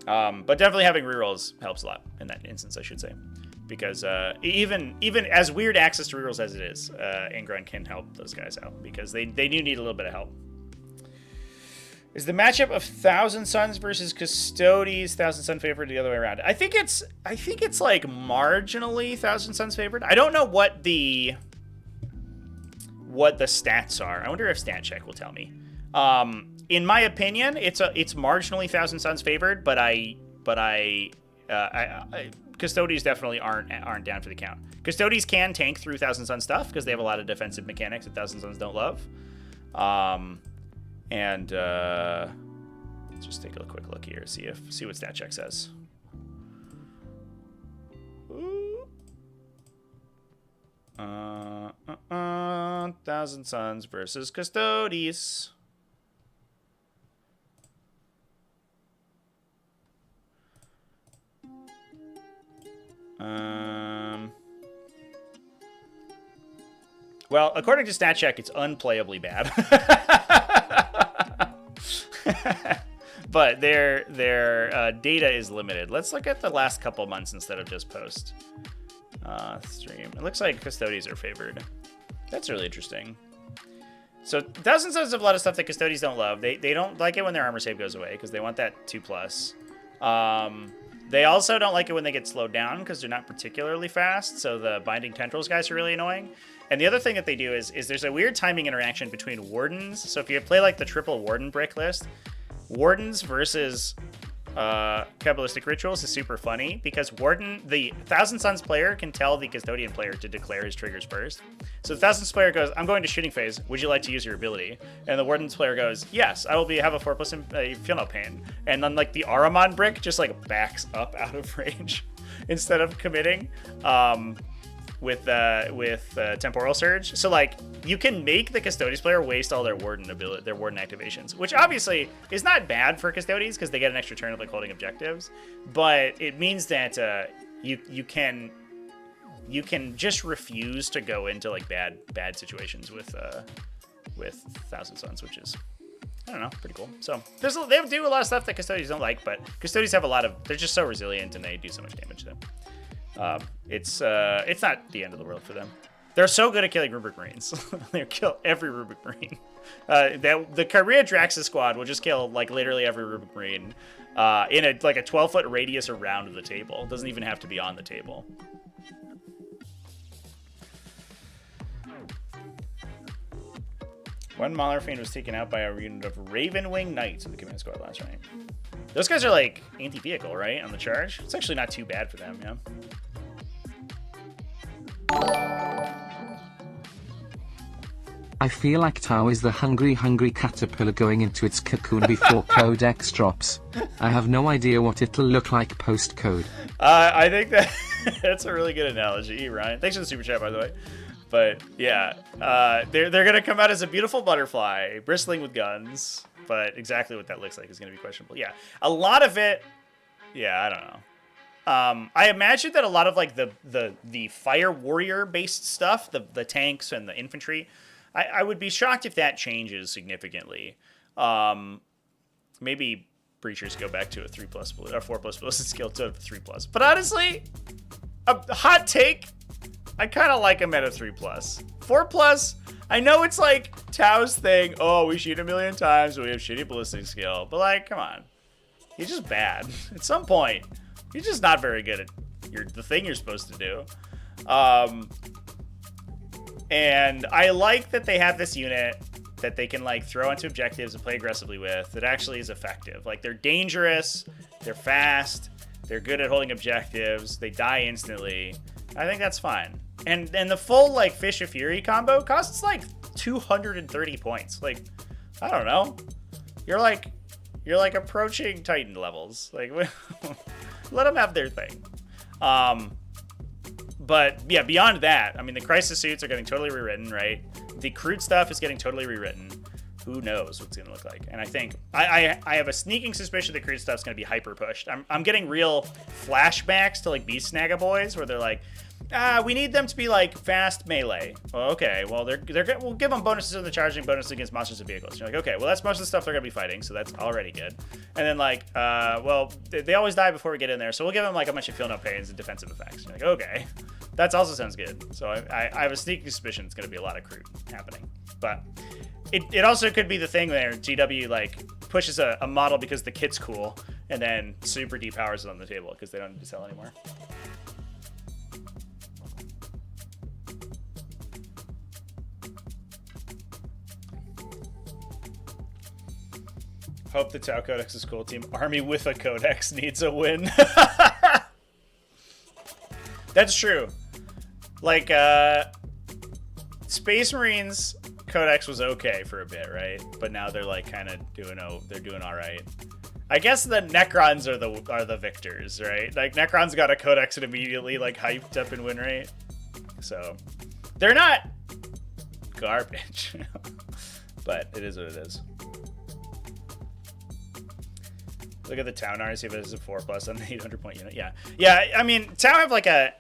But definitely having rerolls helps a lot in that instance, I should say, because even as weird access to rerolls as it is, Ingron can help those guys out because they do need a little bit of help. Is the matchup of Thousand Suns versus Custodes Thousand Sun favored the other way around? I think it's like marginally Thousand Suns favored. I don't know what the stats are. I wonder if Stat Check will tell me. In my opinion, it's marginally Thousand Suns favored, but Custodes definitely aren't down for the count. Custodes can tank through Thousand Sun stuff because they have a lot of defensive mechanics that Thousand Suns don't love. And let's just take a quick look here, see what Stat Check says. Thousand Suns versus Custodes. Well, according to Stat Check, it's unplayably bad. But their data is limited. Let's look at the last couple months instead of just post stream. It looks like Custodes are favored. That's really interesting. So Thousand Suns have a lot of stuff that Custodes don't love. They don't like it when their armor save goes away because they want that 2+. They also don't like it when they get slowed down because they're not particularly fast. So the Binding Tendrils guys are really annoying. And the other thing that they do is there's a weird timing interaction between Wardens. So if you play like the triple Warden brick list, Wardens versus Kabbalistic Rituals is super funny because the Thousand Suns player can tell the Custodian player to declare his triggers first. So the Thousand Suns player goes, I'm going to shooting phase. Would you like to use your ability? And the Warden's player goes, yes, I will have a 4+ and feel no pain. And then like the Ahriman brick just like backs up out of range instead of committing. With Temporal Surge. So like you can make the Custodes player waste all their Warden activations, which obviously is not bad for Custodes because they get an extra turn of like holding objectives, but it means that you can just refuse to go into like bad situations with Thousand Suns, which is, I don't know, pretty cool. So they do a lot of stuff that Custodes don't like, but Custodes have they're just so resilient and they do so much damage to them. It's not the end of the world for them. They're so good at killing Rubric Marines. They'll kill every Rubric Marine. The Kyria Draxus squad will just kill like literally every Rubric Marine in a 12-foot radius around the table. It doesn't even have to be on the table. One Maulerfiend was taken out by a unit of Ravenwing Knights in the command squad last night. Those guys are like anti-vehicle, right? On the charge? It's actually not too bad for them, yeah. I feel like Tau is the hungry caterpillar going into its cocoon before Codex drops. I have no idea what it'll look like post-code. I think that's a really good analogy, Ryan. Thanks for the super chat, by the way. But yeah, they're gonna come out as a beautiful butterfly, bristling with guns. But exactly what that looks like is gonna be questionable. Yeah, a lot of it. Yeah, I don't know. I imagine that a lot of like the fire warrior based stuff, the tanks and the infantry, I would be shocked if that changes significantly. Maybe breachers go back to a 3+ or 4+ ballistic skill to a 3+. But honestly, a hot take. I kind of like them at a 3+. 4+, I know it's like Tao's thing. Oh, we shoot a million times. We have shitty ballistic skill. But like, come on. He's just bad. At some point, he's just not very good at the thing you're supposed to do. And I like that they have this unit that they can like throw into objectives and play aggressively with that actually is effective. Like they're dangerous, they're fast, they're good at holding objectives, they die instantly. I think that's fine. And the full like Fish of Fury combo costs like 230 points. Like, I don't know. You're like approaching Titan levels. Like, let them have their thing. But yeah, beyond that, I mean, the crisis suits are getting totally rewritten, right? The crude stuff is getting totally rewritten. Who knows what's going to look like? And I think I have a sneaking suspicion the crude stuff's going to be hyper pushed. I'm getting real flashbacks to like Beast Snagga Boys where they're like, we need them to be like fast melee. Well, okay, well we'll give them bonuses on the charging, bonus against monsters and vehicles. You're like, okay, well that's most of the stuff they're gonna be fighting, so that's already good. And then like, well they always die before we get in there, so we'll give them like a bunch of feel no pains and defensive effects. You're like, okay, that also sounds good. So I have a sneaky suspicion it's gonna be a lot of crude happening, but it also could be the thing where GW like pushes a model because the kit's cool, and then super depowers it on the table because they don't need to sell anymore. Hope the Tau Codex is cool. Team Army with a Codex needs a win. That's true. Like, Space Marines Codex was okay for a bit, right? But now they're like kind of doing all right. I guess the Necrons are the victors, right? Like Necrons got a Codex and immediately like hyped up in win rate. So they're not garbage, but it is what it is. Look at the Tau Nars, see if it is a 4+ on the 800-point unit. Yeah. I mean, Tau have like a.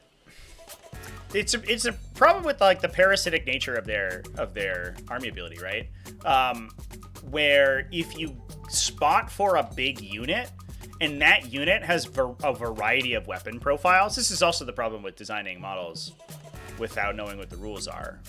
It's a problem with like the parasitic nature of their army ability, right? Where if you spot for a big unit, and that unit has a variety of weapon profiles. This is also the problem with designing models without knowing what the rules are.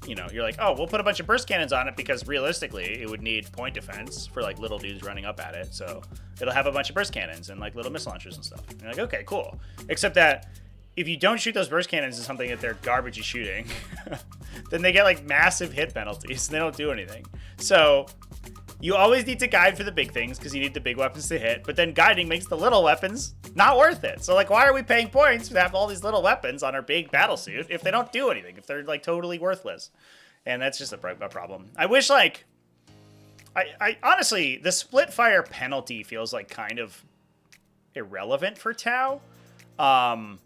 You know, you're like, oh, we'll put a bunch of burst cannons on it because realistically it would need point defense for like little dudes running up at it. So it'll have a bunch of burst cannons and like little missile launchers and stuff. And you're like, okay, cool. Except that if you don't shoot those burst cannons in something that they're garbage shooting, then they get like massive hit penalties and they don't do anything. So you always need to guide for the big things because you need the big weapons to hit, but then guiding makes the little weapons not worth it. So like, why are we paying points to have all these little weapons on our big battle suit if they don't do anything, if they're like totally worthless? And that's just a problem. I wish like, I honestly, the split fire penalty feels like kind of irrelevant for Tau. And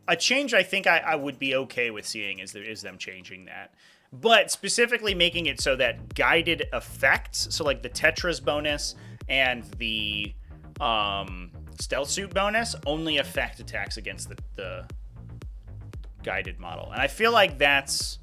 a change I think I would be okay with seeing is them changing that. But specifically making it so that guided effects, so like the Tetras bonus and the stealth suit bonus only affect attacks against the guided model. And I feel like that's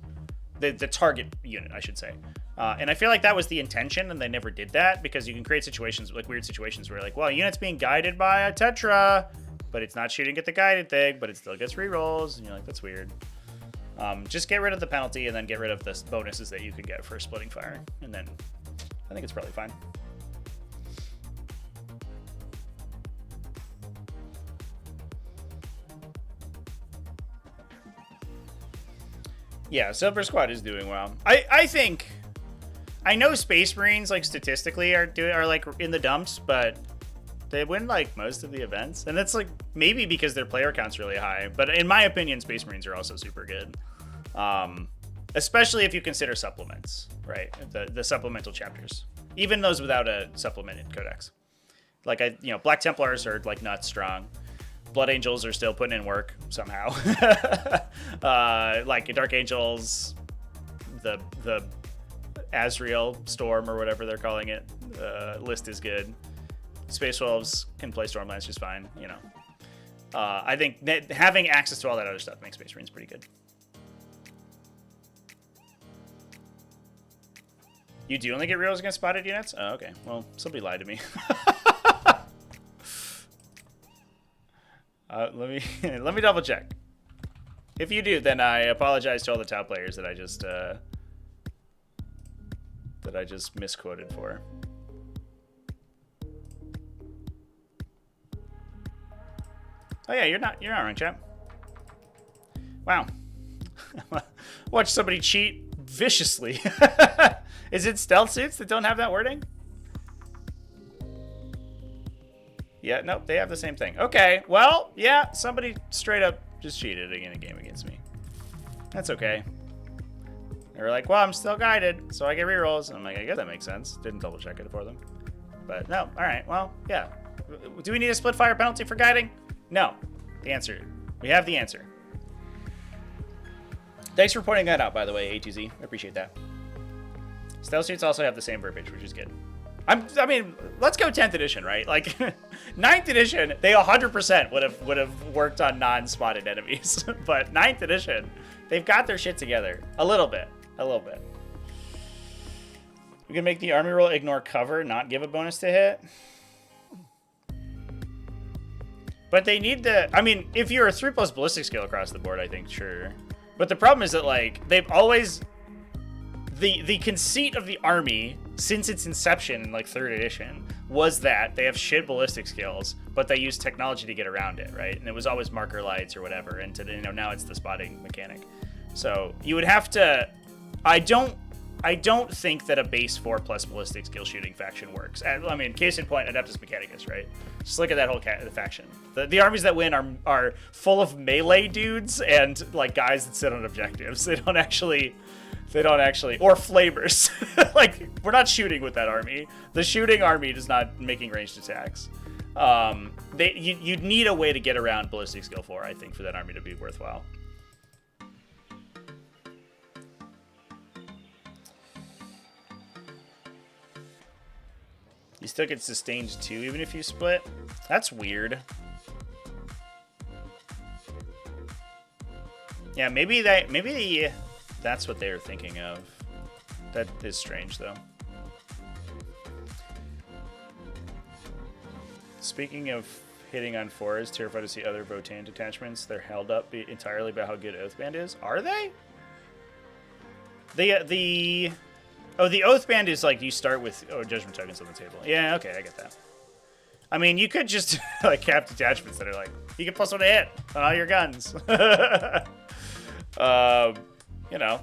the target unit, I should say. And I feel like that was the intention, and they never did that because you can create situations, like weird situations where like, well, unit's being guided by a Tetra, but it's not shooting at the guided thing, but it still gets rerolls, and you're like, that's weird. Just get rid of the penalty and then get rid of the bonuses that you could get for splitting fire. And then I think it's probably fine. Yeah, Silver Squad is doing well. I think, I know Space Marines like statistically are like in the dumps, but they win like most of the events, and that's like maybe because their player count's really high. But in my opinion, Space Marines are also super good, especially if you consider supplements, right? The supplemental chapters, even those without a supplemented codex. Like Black Templars are like nuts strong. Blood Angels are still putting in work somehow. Like Dark Angels, the Azrael Storm or whatever they're calling it, list is good. Space Wolves can play Stormlands just fine, you know. I think that having access to all that other stuff makes Space Marines pretty good. You do only get rerolls against spotted units? Oh, okay. Well, somebody lied to me. Let me double check. If you do, then I apologize to all the Tau players that I just misquoted for. Oh yeah, you're not wrong, chap. Wow. Watch somebody cheat viciously. Is it stealth suits that don't have that wording? Yeah, nope, they have the same thing. Okay, well, yeah, somebody straight up just cheated in a game against me. That's okay. They were like, well, I'm still guided, so I get rerolls. And I'm like, I guess that makes sense. Didn't double check it for them. But no, all right, well, yeah. Do we need a split fire penalty for guiding? No. The answer. We have the answer. Thanks for pointing that out, by the way, A2Z. I appreciate that. Stealth suits also have the same verbiage, which is good. I mean, let's go 10th edition, right? Like, 9th edition, they 100% would have worked on non-spotted enemies. But 9th edition, they've got their shit together. A little bit. A little bit. We can make the army roll ignore cover, not give a bonus to hit. But they need to... I mean, if you're a 3+ ballistic skill across the board, I think, sure. But the problem is that, like, they've always... The conceit of the army, since its inception in, like, 3rd edition, was that they have shit ballistic skills, but they use technology to get around it, right? And it was always marker lights or whatever, and to, you know, now it's the spotting mechanic. So you would have to... I don't think that a base 4+ ballistic skill shooting faction works. I mean, case in point, Adeptus Mechanicus, right? Just look at that whole faction. The armies that win are full of melee dudes and like guys that sit on objectives. They don't actually, or flamers. Like, we're not shooting with that army. The shooting army is not making ranged attacks. You'd need a way to get around ballistic skill 4, I think, for that army to be worthwhile. You still get sustained 2 even if you split? That's weird. Yeah, maybe that's what they were thinking of. That is strange, though. Speaking of hitting on 4s, terrified to see other Votan detachments. They're held up entirely by how good Oathband is. Are they? Oh, the Oathband is like you start with judgment tokens on the table. Yeah, okay, I get that. I mean, you could just like cap detachments that are like, you get +1 to hit on all your guns. You know,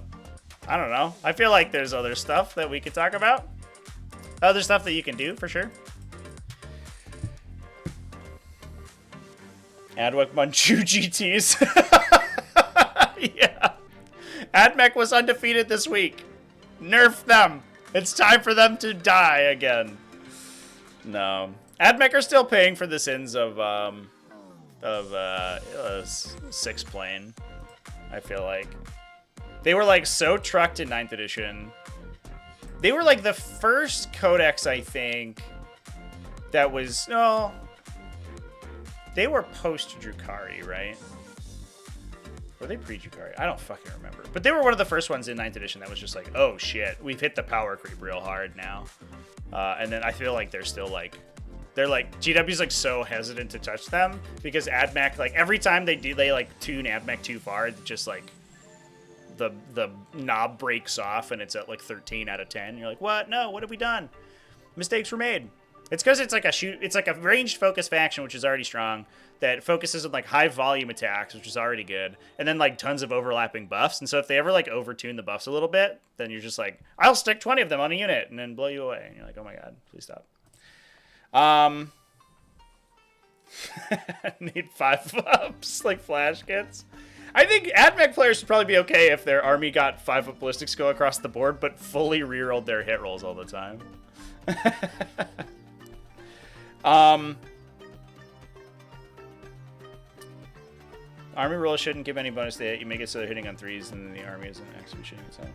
I don't know. I feel like there's other stuff that we could talk about. Other stuff that you can do, for sure. Adwek Manchu GTs. Yeah. Admech was undefeated this week. Nerf them. It's time for them to die again. No. Admech are still paying for the sins of 6 plane. I feel like. They were like so trucked in 9th edition. They were like the first codex, I think, that was... No. They were post-Drukhari, right? Were they pre-Drukhari? I don't fucking remember. But they were one of the first ones in 9th edition that was just like, oh shit, we've hit the power creep real hard now. And then I feel like they're still like... They're like... GW's like so hesitant to touch them because AdMech, like every time they like tune AdMech too far, just like... The knob breaks off and it's at like 13 out of 10. You're like, what? No, what have we done? Mistakes were made. It's because it's like a ranged focus faction, which is already strong, that focuses on like high volume attacks, which is already good, and then like tons of overlapping buffs. And so if they ever like overtune the buffs a little bit, then you're just like, I'll stick 20 of them on a unit and then blow you away. And you're like, oh my god, please stop. Need 5 ups like flash kits. I think AdMech players should probably be okay if their army got 5-up ballistics go across the board, but fully rerolled their hit rolls all the time. Army roll shouldn't give any bonus to hit. You make it so they're hitting on 3s, and then the army is an execution itself.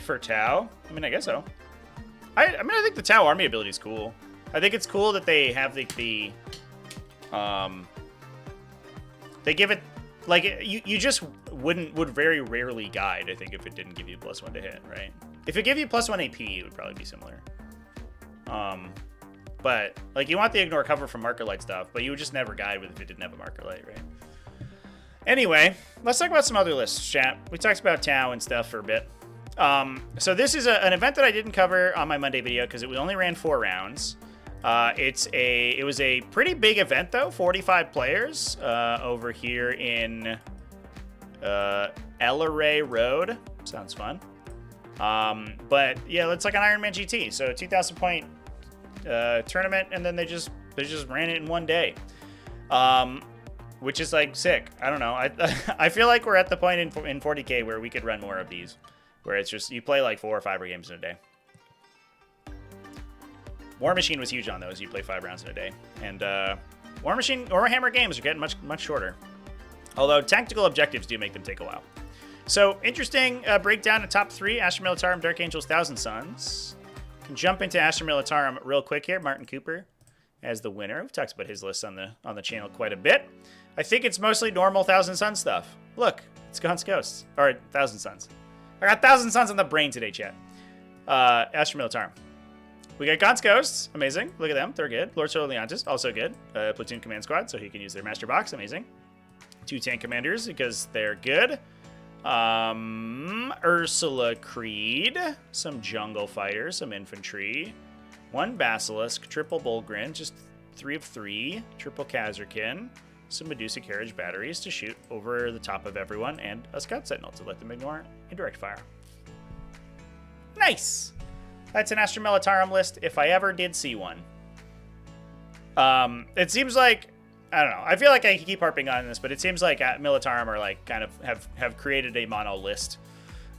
For Tau? I mean, I guess so. I think the Tau army ability is cool. I think it's cool that they have they give it... Like, you just would very rarely guide, I think, if it didn't give you +1 to hit, right? If it gave you +1 AP, it would probably be similar. But, like, you want the ignore cover from marker light stuff, but you would just never guide with if it didn't have a marker light, right? Anyway, let's talk about some other lists, chat. We talked about Tau and stuff for a bit. So this is an event that I didn't cover on my Monday video because it only ran 4 rounds. It was a pretty big event though, 45 players over here in El Rey Road. Sounds fun. But yeah, it's like an Ironman GT. So 2,000 point tournament, and then they just ran it in one day. Which is like sick. I don't know. I feel like we're at the point in 40K where we could run more of these, where it's just you play like 4 or 5 games in a day. War Machine was huge on those. You play 5 rounds in a day, and Warhammer games are getting much shorter. Although tactical objectives do make them take a while. So interesting breakdown of top 3: Astra Militarum, Dark Angels, Thousand Suns. Can jump into Astra Militarum real quick here. Martin Cooper as the winner. We've talked about his list on the channel quite a bit. I think it's mostly normal Thousand Suns stuff. Look, it's Gaunt's Ghosts. Or Thousand Suns. I got Thousand Suns on the brain today, chat. Astra Militarum. We got Gaunt's Ghosts. Amazing. Look at them. They're good. Lord Leontis, also good. Platoon Command Squad, so he can use their Master Box. Amazing. 2 Tank Commanders, because they're good. Ursula Creed. Some Jungle Fighters. Some Infantry. 1 Basilisk. Triple Bulgrin. Just 3 of 3. Triple Kazarkin. Some Medusa Carriage batteries to shoot over the top of everyone, and a Scout Sentinel to let them ignore indirect fire. Nice! That's an Astra Militarum list, if I ever did see one. It seems like, I don't know, I feel like I keep harping on this, but it seems like Militarum are like kind of have created a mono list.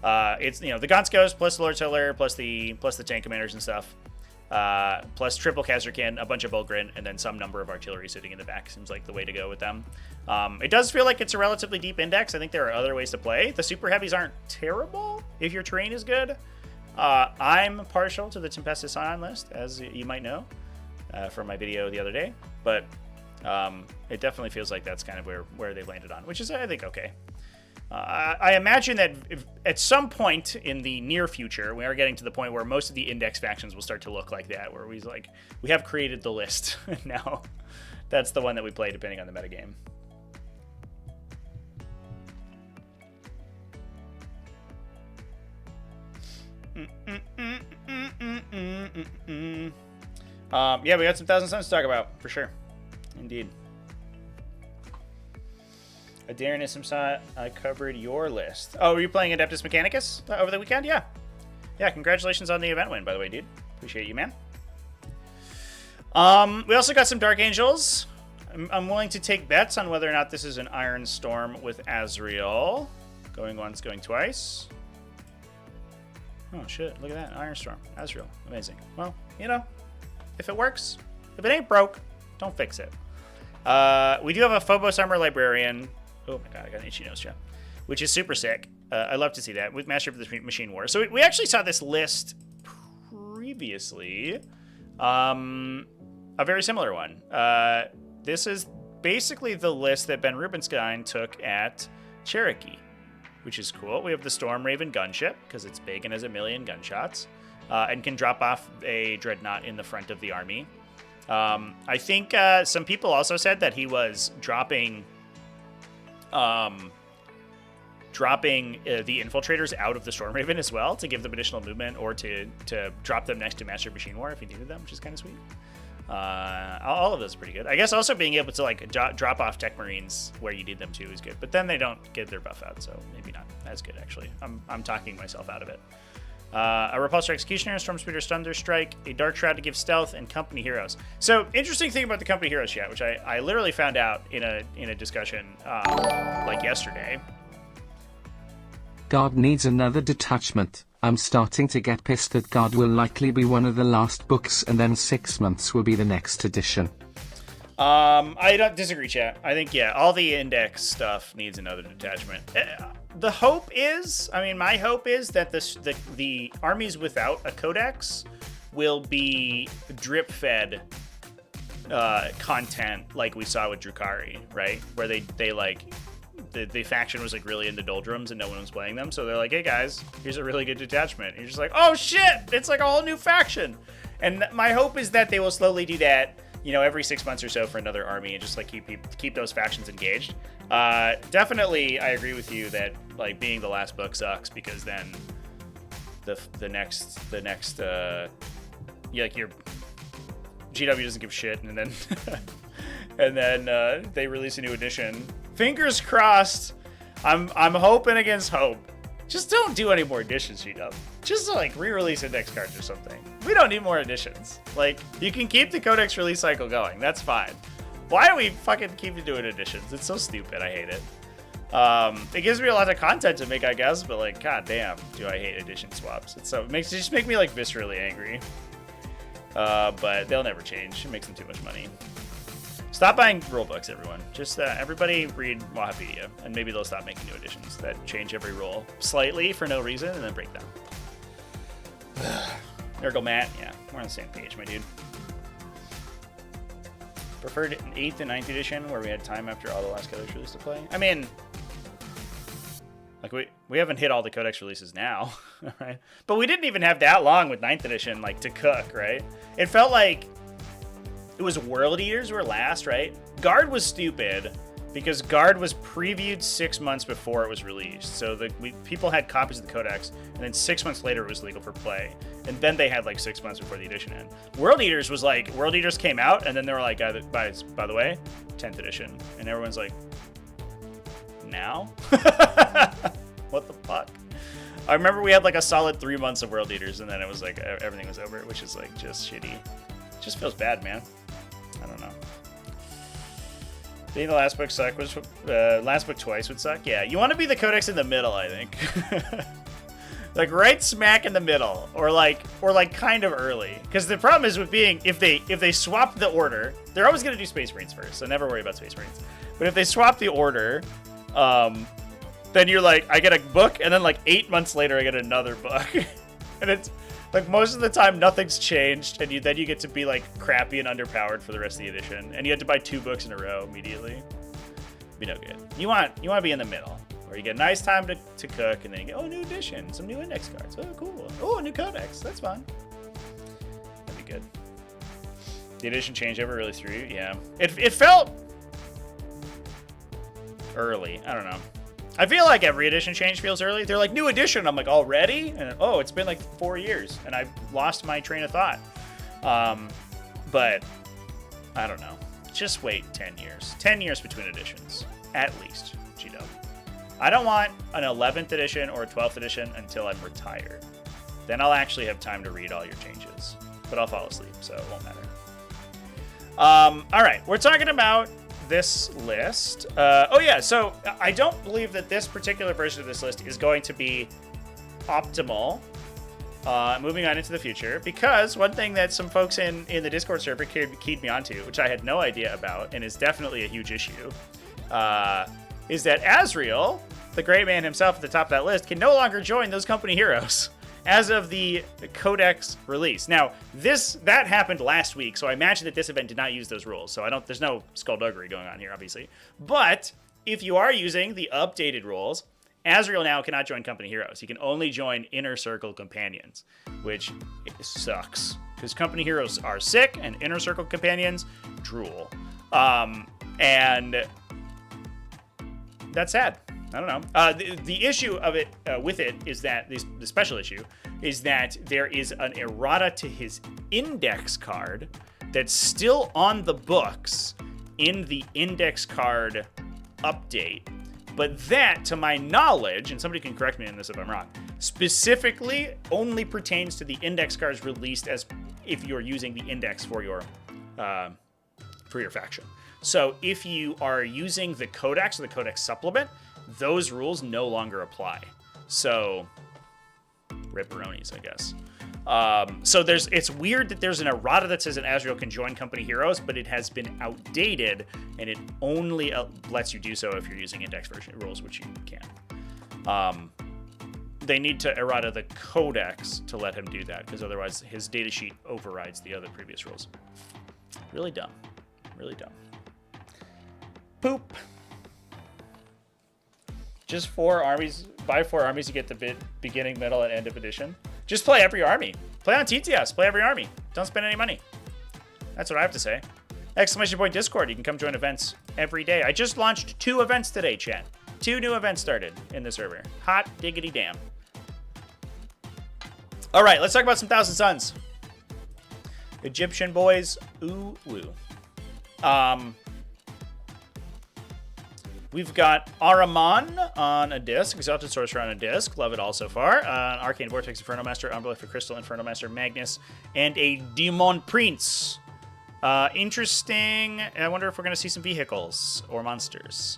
It's, you know, the Gaunt's Ghost plus Lord Tiller plus the tank commanders and stuff. Plus triple Kazarkin, a bunch of Bulgrin, and then some number of artillery sitting in the back. Seems like the way to go with them. It does feel like it's a relatively deep index. I think there are other ways to play. The super heavies aren't terrible if your terrain is good. I'm partial to the Tempestus Scion list, as you might know from my video the other day. But it definitely feels like that's kind of where they landed on, which is, I think, okay. I imagine that at some point in the near future, we are getting to the point where most of the index factions will start to look like that, where we have created the list. Now, that's the one that we play depending on the metagame. Yeah, we got some Thousand Suns to talk about, for sure. Indeed. Adairnism, I covered your list. Oh, were you playing Adeptus Mechanicus over the weekend? Yeah. Yeah, congratulations on the event win, by the way, dude. Appreciate you, man. We also got some Dark Angels. I'm willing to take bets on whether or not this is an Iron Storm with Azrael. Going once, going twice. Oh, shit. Look at that. Iron Storm. Azrael. Amazing. Well, you know, if it works, if it ain't broke, don't fix it. We do have a Phobos Armor Librarian. Oh my god, I got an itchy nose, chat. Which is super sick. I love to see that with Master of the Machine War. So we actually saw this list previously. A very similar one. This is basically the list that Ben Rubenstein took at Cherokee, which is cool. We have the Storm Raven gunship, because it's big and has 1,000,000 gunshots, and can drop off a dreadnought in the front of the army. I think some people also said that he was dropping the infiltrators out of the Storm Raven as well to give them additional movement, or to drop them next to Master of Machine War if he needed them, which is kind of sweet. All of those are pretty good. I guess also being able to like drop off Tech Marines where you need them to is good, but then they don't get their buff out, so maybe not as good actually. I'm talking myself out of it. A Repulsor Executioner, Stormspeeder Thunderstrike, a Dark Shroud to give stealth, and Company Heroes. So, interesting thing about the Company Heroes chat, which I literally found out in a discussion like yesterday. God needs another detachment. I'm starting to get pissed that God will likely be one of the last books, and then 6 months will be the next edition. I don't disagree, chat. I think, yeah, all the index stuff needs another detachment. The hope is, I mean, my hope is that the armies without a codex will be drip-fed content like we saw with Drukhari, right? Where they like, the faction was like really into doldrums and no one was playing them. So they're like, hey guys, here's a really good detachment. And you're just like, oh shit, it's like a whole new faction. And my hope is that they will slowly do that every 6 months or so for another army and just like keep those factions engaged. Definitely, I agree with you that like being the last book sucks because then the next like your GW doesn't give shit, and then and then they release a new edition. Fingers crossed. I'm hoping against hope. Just don't do any more editions, GW. Just like re-release index cards or something. We don't need more editions. Like, you can keep the Codex release cycle going. That's fine. Why do we fucking keep doing editions? It's so stupid. I hate it. It gives me a lot of content to make, I guess, but like, god damn, do I hate edition swaps. It just make me like viscerally angry. But they'll never change. It makes them too much money. Stop buying rulebooks, everyone. Just everybody read Wahapedia, and maybe they'll stop making new editions that change every rule slightly for no reason and then break them. There go, Matt. Yeah, we're on the same page, my dude. Preferred 8th and 9th edition where we had time after all the last codex release to play. I mean, like we haven't hit all the codex releases now, right? But we didn't even have that long with 9th edition like to cook, right? It felt like it was World Eaters were last, right? Guard was stupid because Guard was previewed 6 months before it was released. So people had copies of the Codex, and then 6 months later it was legal for play. And then they had like 6 months before the edition ended. World Eaters was like, World Eaters came out, and then they were like, by the way, 10th edition. And everyone's like, now? What the fuck? I remember we had like a solid 3 months of World Eaters, and then it was like everything was over, which is like just shitty. It just feels bad, man. I don't know. Being the last book suck was last book twice would suck. Yeah, you want to be the Codex in the middle, I think. Like right smack in the middle, or like kind of early. Because the problem is with being if they swap the order, they're always gonna do Space Marines first, so never worry about Space Marines. But if they swap the order, then you're like, I get a book, and then like 8 months later I get another book, and it's. Like, most of the time, nothing's changed, and then you get to be, like, crappy and underpowered for the rest of the edition, and you have to buy 2 books in a row immediately. Be no good. You want to be in the middle, where you get nice time to cook, and then you get, oh, new edition, some new index cards. Oh, cool. Oh, a new codex. That's fun. That'd be good. The edition change ever really threw you? Yeah. It felt early. I don't know. I feel like every edition change feels early. They're like, new edition. I'm like, already? And oh, it's been like 4 years, and I've lost my train of thought. But I don't know. Just wait 10 years. 10 years between editions, at least, GW. I don't want an 11th edition or a 12th edition until I'm retired. Then I'll actually have time to read all your changes. But I'll fall asleep, so it won't matter. All right, we're talking about this list. Oh yeah, so I don't believe that this particular version of this list is going to be optimal moving on into the future, because one thing that some folks in the Discord server keyed me onto, which I had no idea about and is definitely a huge issue, is that Azrael, the great man himself at the top of that list, can no longer join those company heroes as of the Codex release. Now, that happened last week, so I imagine that this event did not use those rules. So there's no skullduggery going on here, obviously. But if you are using the updated rules, Azrael now cannot join company heroes. He can only join inner circle companions, which sucks because company heroes are sick and inner circle companions drool. And that's sad. I don't know. The issue of it with it is that the special issue is that there is an errata to his index card that's still on the books in the index card update. But that, to my knowledge, and somebody can correct me on this if I'm wrong, specifically only pertains to the index cards released as if you're using the index for your faction. So if you are using the Codex or the Codex supplement, those rules no longer apply. So, ripperonis, I guess. So it's weird that there's an errata that says that Azrael can join company heroes, but it has been outdated, and it only lets you do so if you're using index version rules, which you can. They need to errata the Codex to let him do that, because otherwise his datasheet overrides the other previous rules. Really dumb. Really dumb. Poop. Just 4 armies. Buy 4 armies to get the beginning, middle, and end of edition. Just play every army. Play on TTS. Play every army. Don't spend any money. That's what I have to say. Exclamation point Discord. You can come join events every day. I just launched 2 events today, chat. 2 new events started in the server. Hot diggity damn. All right, let's talk about some Thousand Suns. Egyptian boys, ooh woo. We've got Ahriman on a disc, Exalted Sorcerer on a disc. Love it all so far. Arcane Vortex Inferno Master, Envelope for Crystal Inferno Master, Magnus, and a Demon Prince. Interesting. I wonder if we're going to see some vehicles or monsters.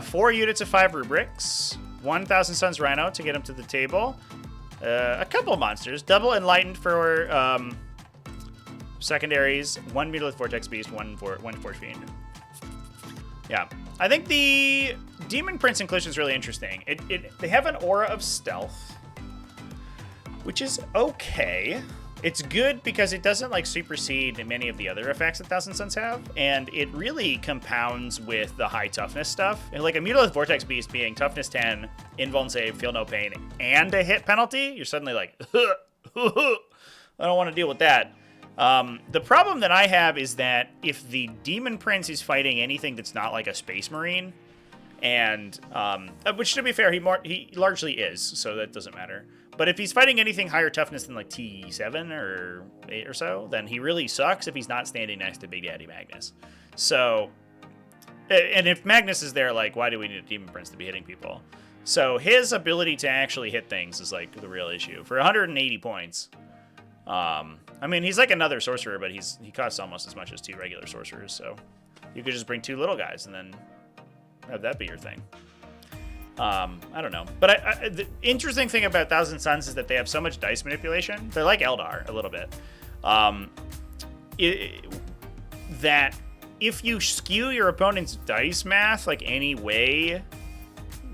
4 units of 5 rubrics. 1,000 Suns Rhino to get him to the table. A couple monsters. Double Enlightened for secondaries. 1 Mutalised Vortex Beast, 1 Force Fiend. Yeah. I think the Demon Prince inclusion is really interesting. They have an aura of stealth, which is okay. It's good because it doesn't like supersede many of the other effects that Thousand Suns have, and it really compounds with the high toughness stuff. And like a Mutalised Vortex Beast being toughness 10, invuln save, feel no pain, and a hit penalty, you're suddenly like, I don't want to deal with that. The problem that I have is that if the Demon Prince is fighting anything that's not like a Space Marine, and which to be fair, he largely is, so that doesn't matter. But if he's fighting anything higher toughness than like T7 or 8 or so, then he really sucks if he's not standing next to Big Daddy Magnus. So, and if Magnus is there, like, why do we need a Demon Prince to be hitting people? So his ability to actually hit things is like the real issue. For 180 points, I mean, he's like another sorcerer, but he costs almost as much as 2 regular sorcerers. So you could just bring 2 little guys and then have that be your thing. I don't know. But the interesting thing about Thousand Suns is that they have so much dice manipulation. They're like Eldar a little bit. That if you skew your opponent's dice math like any way,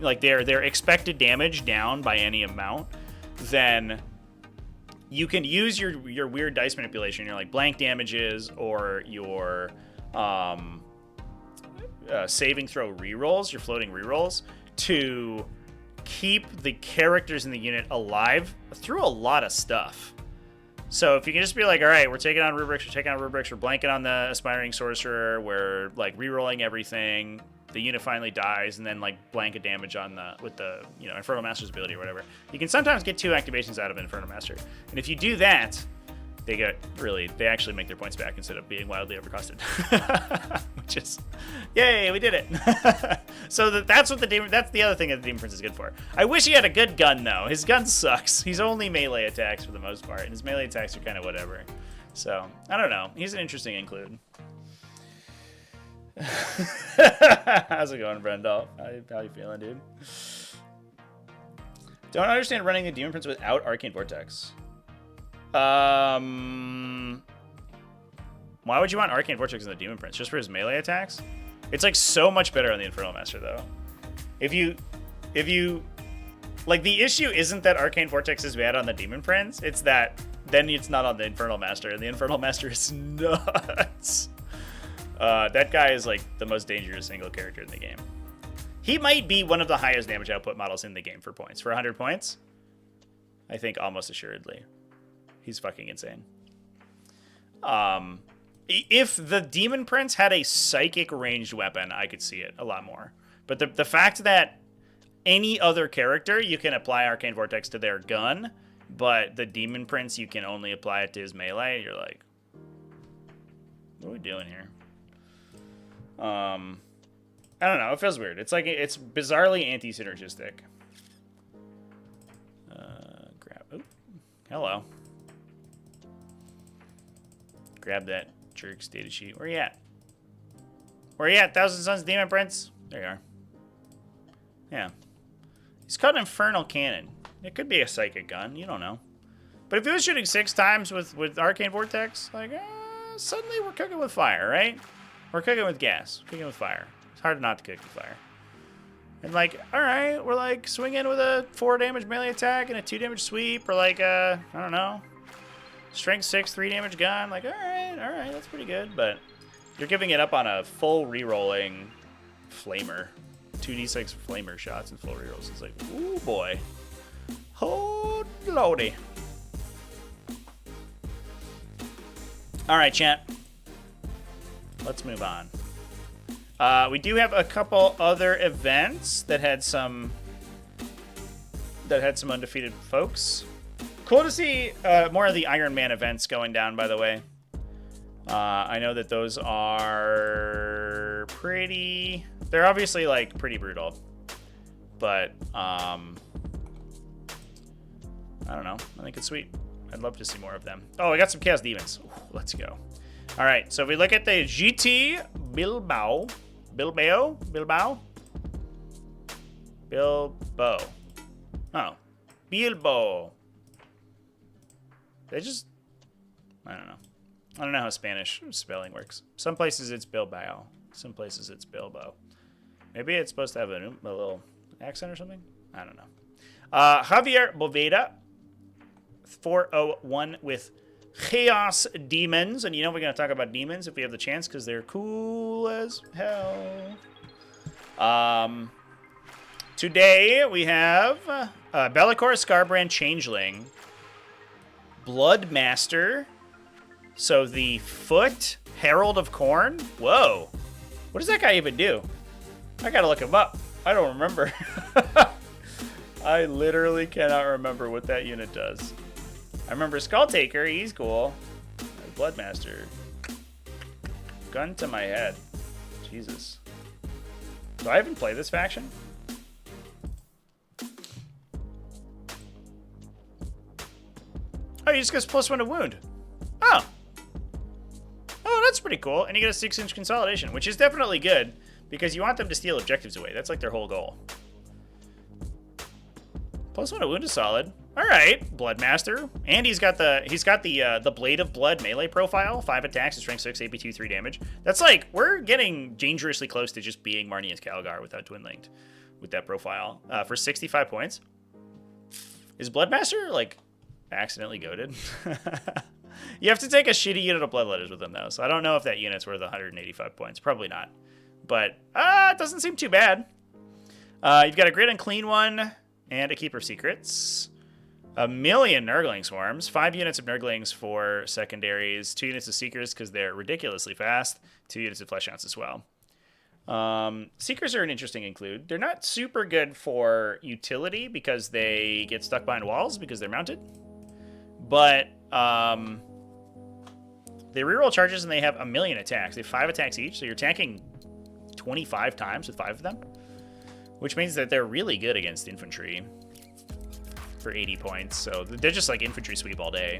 like their expected damage down by any amount, then you can use your weird dice manipulation, your like blank damages or your saving throw rerolls, your floating rerolls, to keep the characters in the unit alive through a lot of stuff. So if you can just be like, all right, we're taking on rubrics, we're blanking on the aspiring sorcerer, we're like rerolling everything, the unit finally dies, and then like blank a damage on with the Inferno Master's ability or whatever. You can sometimes get 2 activations out of Inferno Master, and if you do that, they actually make their points back instead of being wildly overcosted. Which is, yay, we did it. So that's the other thing that the Demon Prince is good for. I wish he had a good gun though. His gun sucks. He's only melee attacks for the most part, and his melee attacks are kind of whatever. So I don't know. He's an interesting include. How's it going, Brendel? How you feeling, dude? Don't understand running the Demon Prince without Arcane Vortex. Why would you want Arcane Vortex in the Demon Prince? Just for his melee attacks? It's like so much better on the Infernal Master though. If you like, the issue isn't that Arcane Vortex is bad on the Demon Prince, it's that then it's not on the Infernal Master, and the Infernal Master is nuts. That guy is like the most dangerous single character in the game. He might be one of the highest damage output models in the game for points. For 100 points, I think almost assuredly. He's fucking insane. If the Demon Prince had a psychic ranged weapon, I could see it a lot more. But the fact that any other character, you can apply Arcane Vortex to their gun, but the Demon Prince, you can only apply it to his melee, you're like, what are we doing here? I don't know. It feels weird. It's like, it's bizarrely anti-synergistic. Grab. Oop. Hello. Grab that jerk's data sheet. Where you at? Where you at? Thousand Suns Demon Prince? There you are. Yeah. He's called Infernal Cannon. It could be a psychic gun. You don't know. But if he was shooting 6 times with Arcane Vortex, like, suddenly we're cooking with fire, right? We're cooking with gas. Cooking with fire. It's hard not to cook with fire. And like, all right, we're like swinging with a 4 damage melee attack and a 2 damage sweep, or like I don't know, strength 6, 3 damage gun. Like, all right, that's pretty good. But you're giving it up on a full rerolling flamer, 2d6 flamer shots and full rerolls. It's like, ooh boy, oh lordy. All right, chat. let's move on. We do have a couple other events that had some undefeated folks. Cool to see more of the Iron Man events going down, by the way. I know that those are pretty... They're obviously, like, pretty brutal. But, I don't know. I think it's sweet. I'd love to see more of them. Oh, I got some Chaos Demons. Ooh, let's go. All right, so if we look at the GT Bilbao. Oh, Bilbo. They just... I don't know. I don't know how Spanish spelling works. Some places it's Bilbao. Some places it's Bilbo. Maybe it's supposed to have a little accent or something? I don't know. Javier Boveda, 401 with Chaos Demons. And you know we're going to talk about demons if we have the chance because they're cool as hell. Today we have Bellicor Scarbrand Changeling, Bloodmaster. So the Foot Herald of Corn. Whoa. What does that guy even do? I gotta look him up. I don't remember. I literally cannot remember what that unit does. I remember Skulltaker. He's cool. Bloodmaster. Gun to my head. Jesus. Do I even play this faction? Oh, he just gets +1 to wound. Oh. Oh, that's pretty cool. And you get a 6-inch consolidation, which is definitely good because you want them to steal objectives away. That's like their whole goal. +1 to wound is solid. All right, Bloodmaster, and he's got the Blade of Blood melee profile, 5 attacks, strength 6, AP 2, 3 damage. That's like we're getting dangerously close to just being Marnius Calgar without Twin Linked with that profile for 65 points. Is Bloodmaster like accidentally goated? You have to take a shitty unit of Bloodletters with him though, so I don't know if that unit's worth 185 points. Probably not, but it doesn't seem too bad. You've got a Great Unclean One and a Keeper of Secrets. 1 million Nurgling Swarms, 5 units of Nurglings for secondaries, 2 units of Seekers because they're ridiculously fast, 2 units of Flesh Hounds as well. Seekers are an interesting include. They're not super good for utility because they get stuck behind walls because they're mounted. But they reroll charges and they have 1 million attacks. They have 5 attacks each, so you're attacking 25 times with 5 of them, which means that they're really good against infantry for 80 points. So they're just like infantry sweep all day,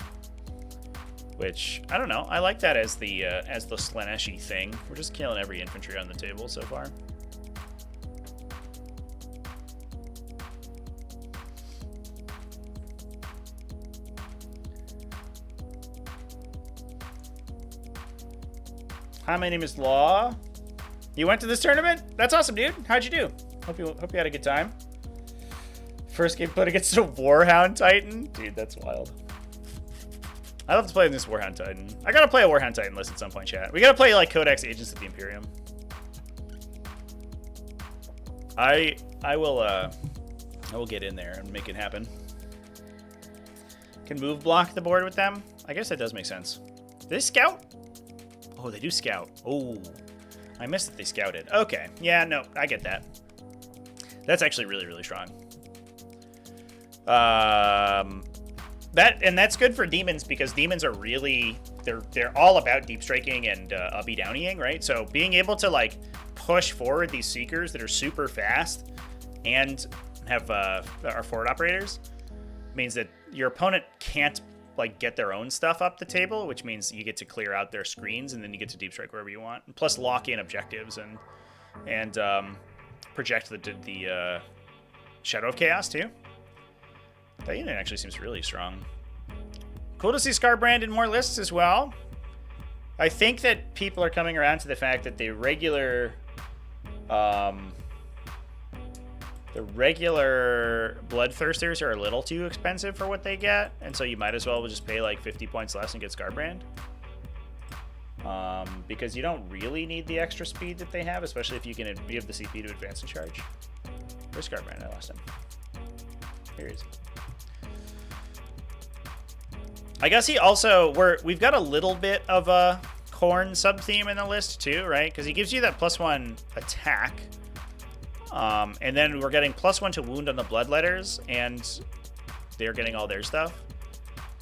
which I don't know. I like that as the Slaneshi thing. We're just killing every infantry on the table so far. Hi, my name is Law. You went to this tournament? That's awesome, dude. How'd you do? Hope you had a good time. First game played against a Warhound Titan? Dude, that's wild. I love to play in this Warhound Titan. I gotta play a Warhound Titan list at some point, chat. We gotta play like Codex Agents of the Imperium. I will get in there and make it happen. Can move block the board with them? I guess that does make sense. Do they scout? Oh, they do scout. Oh, I missed that they scouted. Okay, yeah, no, I get that. That's actually really, really strong. That's good for demons because demons are really they're all about deep striking and uppy downeying, right? So being able to like push forward these seekers that are super fast and have are forward operators means that your opponent can't like get their own stuff up the table, which means you get to clear out their screens and then you get to deep strike wherever you want. Plus lock in objectives and project the Shadow of Chaos too. That unit actually seems really strong. Cool to see Scarbrand in more lists as well. I think that people are coming around to the fact that the regular Bloodthirsters are a little too expensive for what they get, and so you might as well just pay like 50 points less and get Scarbrand. Because you don't really need the extra speed that they have, especially if you have the CP to advance and charge. Where's Scarbrand? I lost him. Here he is. I guess he also we've got a little bit of a Khorne sub-theme in the list too, right? Because he gives you that +1 attack. And then we're getting +1 to wound on the bloodletters, and they're getting all their stuff.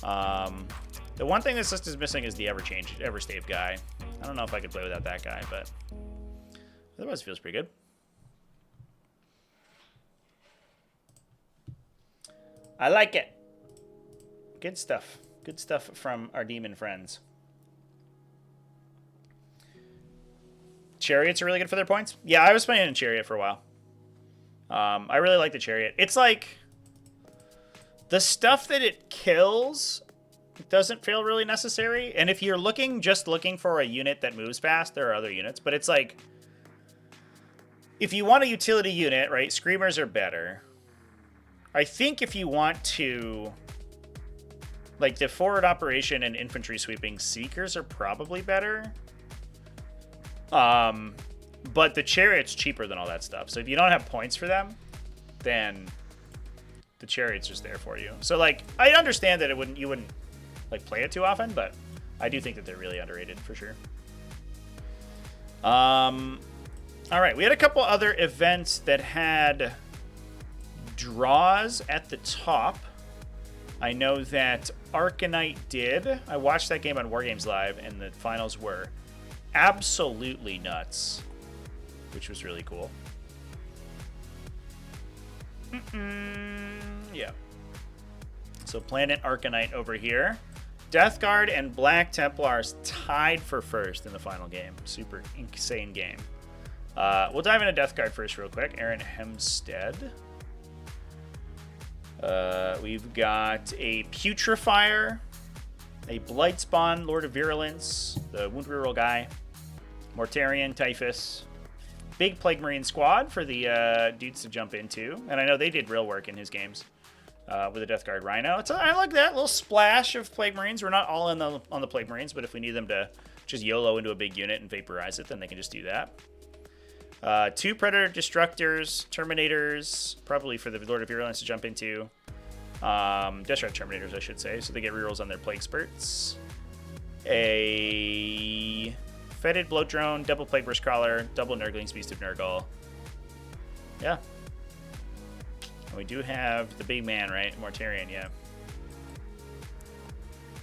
The one thing this list is missing is the Everstave guy. I don't know if I could play without that guy, but otherwise it feels pretty good. I like it. Good stuff. Good stuff from our demon friends. Chariots are really good for their points. Yeah, I was playing in Chariot for a while. I really like the Chariot. It's like the stuff that it kills doesn't feel really necessary. And if you're just looking for a unit that moves fast, there are other units. But it's like, if you want a utility unit, right, Screamers are better. I think if you want to, like, the forward operation and infantry sweeping, Seekers are probably better. But the Chariot's cheaper than all that stuff. So if you don't have points for them, then the Chariot's just there for you. So, like, I understand that you wouldn't like play it too often, but I do think that they're really underrated for sure. All right, we had a couple other events that had draws at the top. I know that Arcanite did. I watched that game on Wargames Live, and the finals were absolutely nuts, which was really cool. Yeah. So Planet Arcanite over here. Death Guard and Black Templars tied for first in the final game. Super insane game. We'll dive into Death Guard first real quick. Aaron Hempstead. We've got a Putrefier, a Blightspawn, Lord of Virulence, the Wound Reroll guy, Mortarion, Typhus, big Plague Marine squad for the dudes to jump into. And I know they did real work in his games with a Death Guard Rhino. I like that little splash of Plague Marines. We're not all in on the Plague Marines, but if we need them to just YOLO into a big unit and vaporize it, then they can just do that. 2 Predator Destructors, Terminators, probably for the Lord of Virulence to jump into. Deathstrike Terminators, I should say, so they get rerolls on their Plague Spurts. A Fetid Bloat Drone, double Plague Burst Crawler, double Nurgling's Beast of Nurgle. Yeah. And we do have the big man, right? Mortarion, yeah.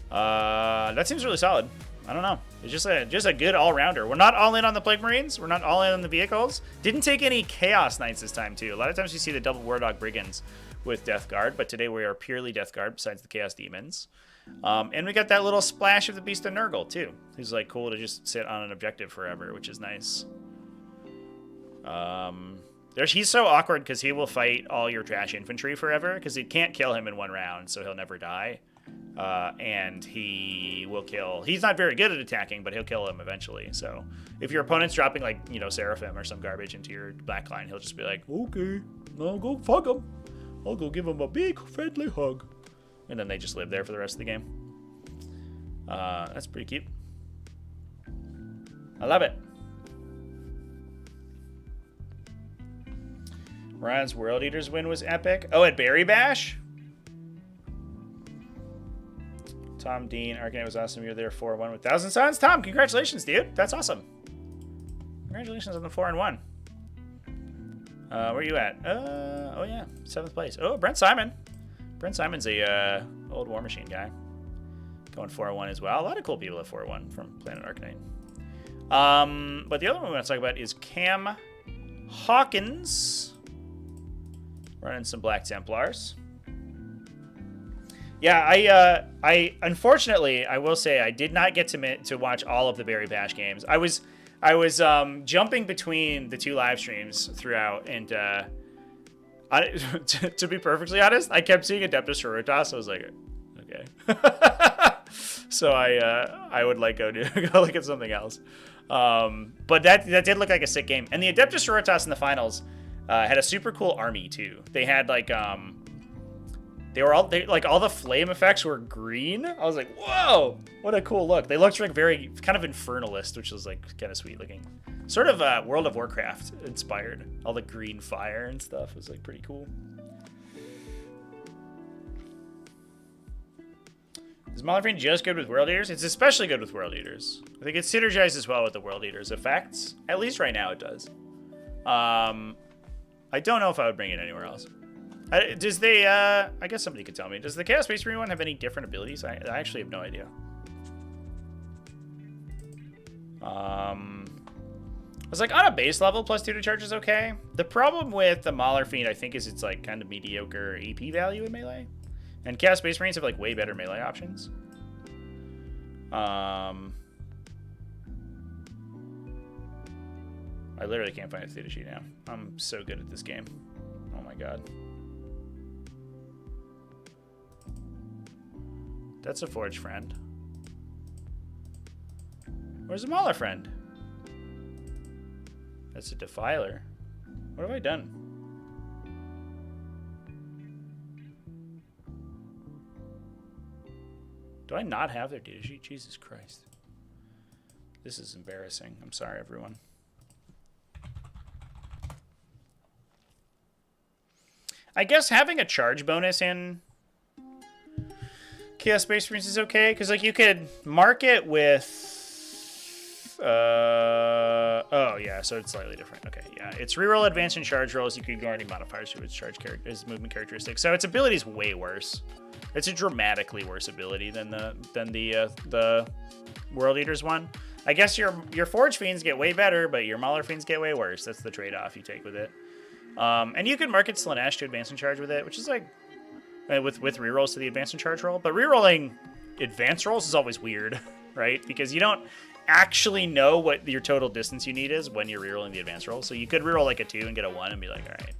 That seems really solid. I don't know. It's just a good all-rounder. We're not all in on the Plague Marines. We're not all in on the vehicles. Didn't take any Chaos Knights this time, too. A lot of times you see the double War Dog Brigands with Death Guard, but today we are purely Death Guard besides the Chaos Demons. And we got that little splash of the Beast of Nurgle, too. Who's, like, cool to just sit on an objective forever, which is nice. He's so awkward because he will fight all your trash infantry forever because you can't kill him in one round, so he'll never die. And he will kill. He's not very good at attacking, but he'll kill him eventually. So if your opponent's dropping, like, you know, Seraphim or some garbage into your back line, he'll just be like, okay, I'll go fuck him. I'll go give him a big friendly hug. And then they just live there for the rest of the game. That's pretty cute. I love it. Ron's World Eaters win was epic. Oh, at Berry Bash? Tom Dean, Arcanite was awesome. You're there 4-1 with 1,000 Suns. Tom, congratulations, dude. That's awesome. Congratulations on the 4-1. Where are you at? Oh yeah, 7th place. Oh, Brent Simon. Brent Simon's a old War Machine guy. Going 4-1 as well. A lot of cool people at 4-1 from Planet Arcanite. But the other one we want to talk about is Cam Hawkins. Running some Black Templars. Yeah, I unfortunately, I will say I did not get to watch all of the Berry Bash games. I was jumping between the 2 live streams throughout, and to be perfectly honest, I kept seeing Adeptus Custodes. I was like, okay. So I would like go look at something else. But that did look like a sick game, and the Adeptus Custodes in the finals had a super cool army too. They had like all the flame effects were green. I was like, whoa, what a cool look. They looked like very kind of infernalist, which was like kind of sweet looking. Sort of World of Warcraft inspired. All the green fire and stuff was like pretty cool. Is Maulerfiend just good with World Eaters? It's especially good with World Eaters. I think it synergizes well with the World Eaters effects. At least right now it does. I don't know if I would bring it anywhere else. I guess somebody could tell me. Does the Chaos Space Marine one have any different abilities? I actually have no idea. I was like, on a base level, +2 to charge is okay. The problem with the Maulerfiend, I think, is it's like kind of mediocre AP value in melee. And Chaos Space Marines have like way better melee options. I literally can't find a data sheet now. I'm so good at this game. Oh my god. That's a Forge Friend. Where's a Maulerfiend? That's a Defiler. What have I done? Do I not have their data sheet? Jesus Christ. This is embarrassing. I'm sorry, everyone. I guess having a charge bonus in Chaos Space Marines is okay, because like you could mark it with oh yeah, so it's slightly different. Okay, yeah, it's reroll, advance, and charge rolls. You can ignore any modifiers to its charge its movement characteristics. So its ability is way worse. It's a dramatically worse ability than the World Eaters one. I guess your Forge Fiends get way better, but your Maulerfiends get way worse. That's the trade-off you take with it. And you can market Slanesh to advance and charge with it, which is like with rerolls to the advance and charge roll. But rerolling advance rolls is always weird, right? Because you don't actually know what your total distance you need is when you're rerolling the advance roll. So you could reroll like a 2 and get a 1 and be like, all right,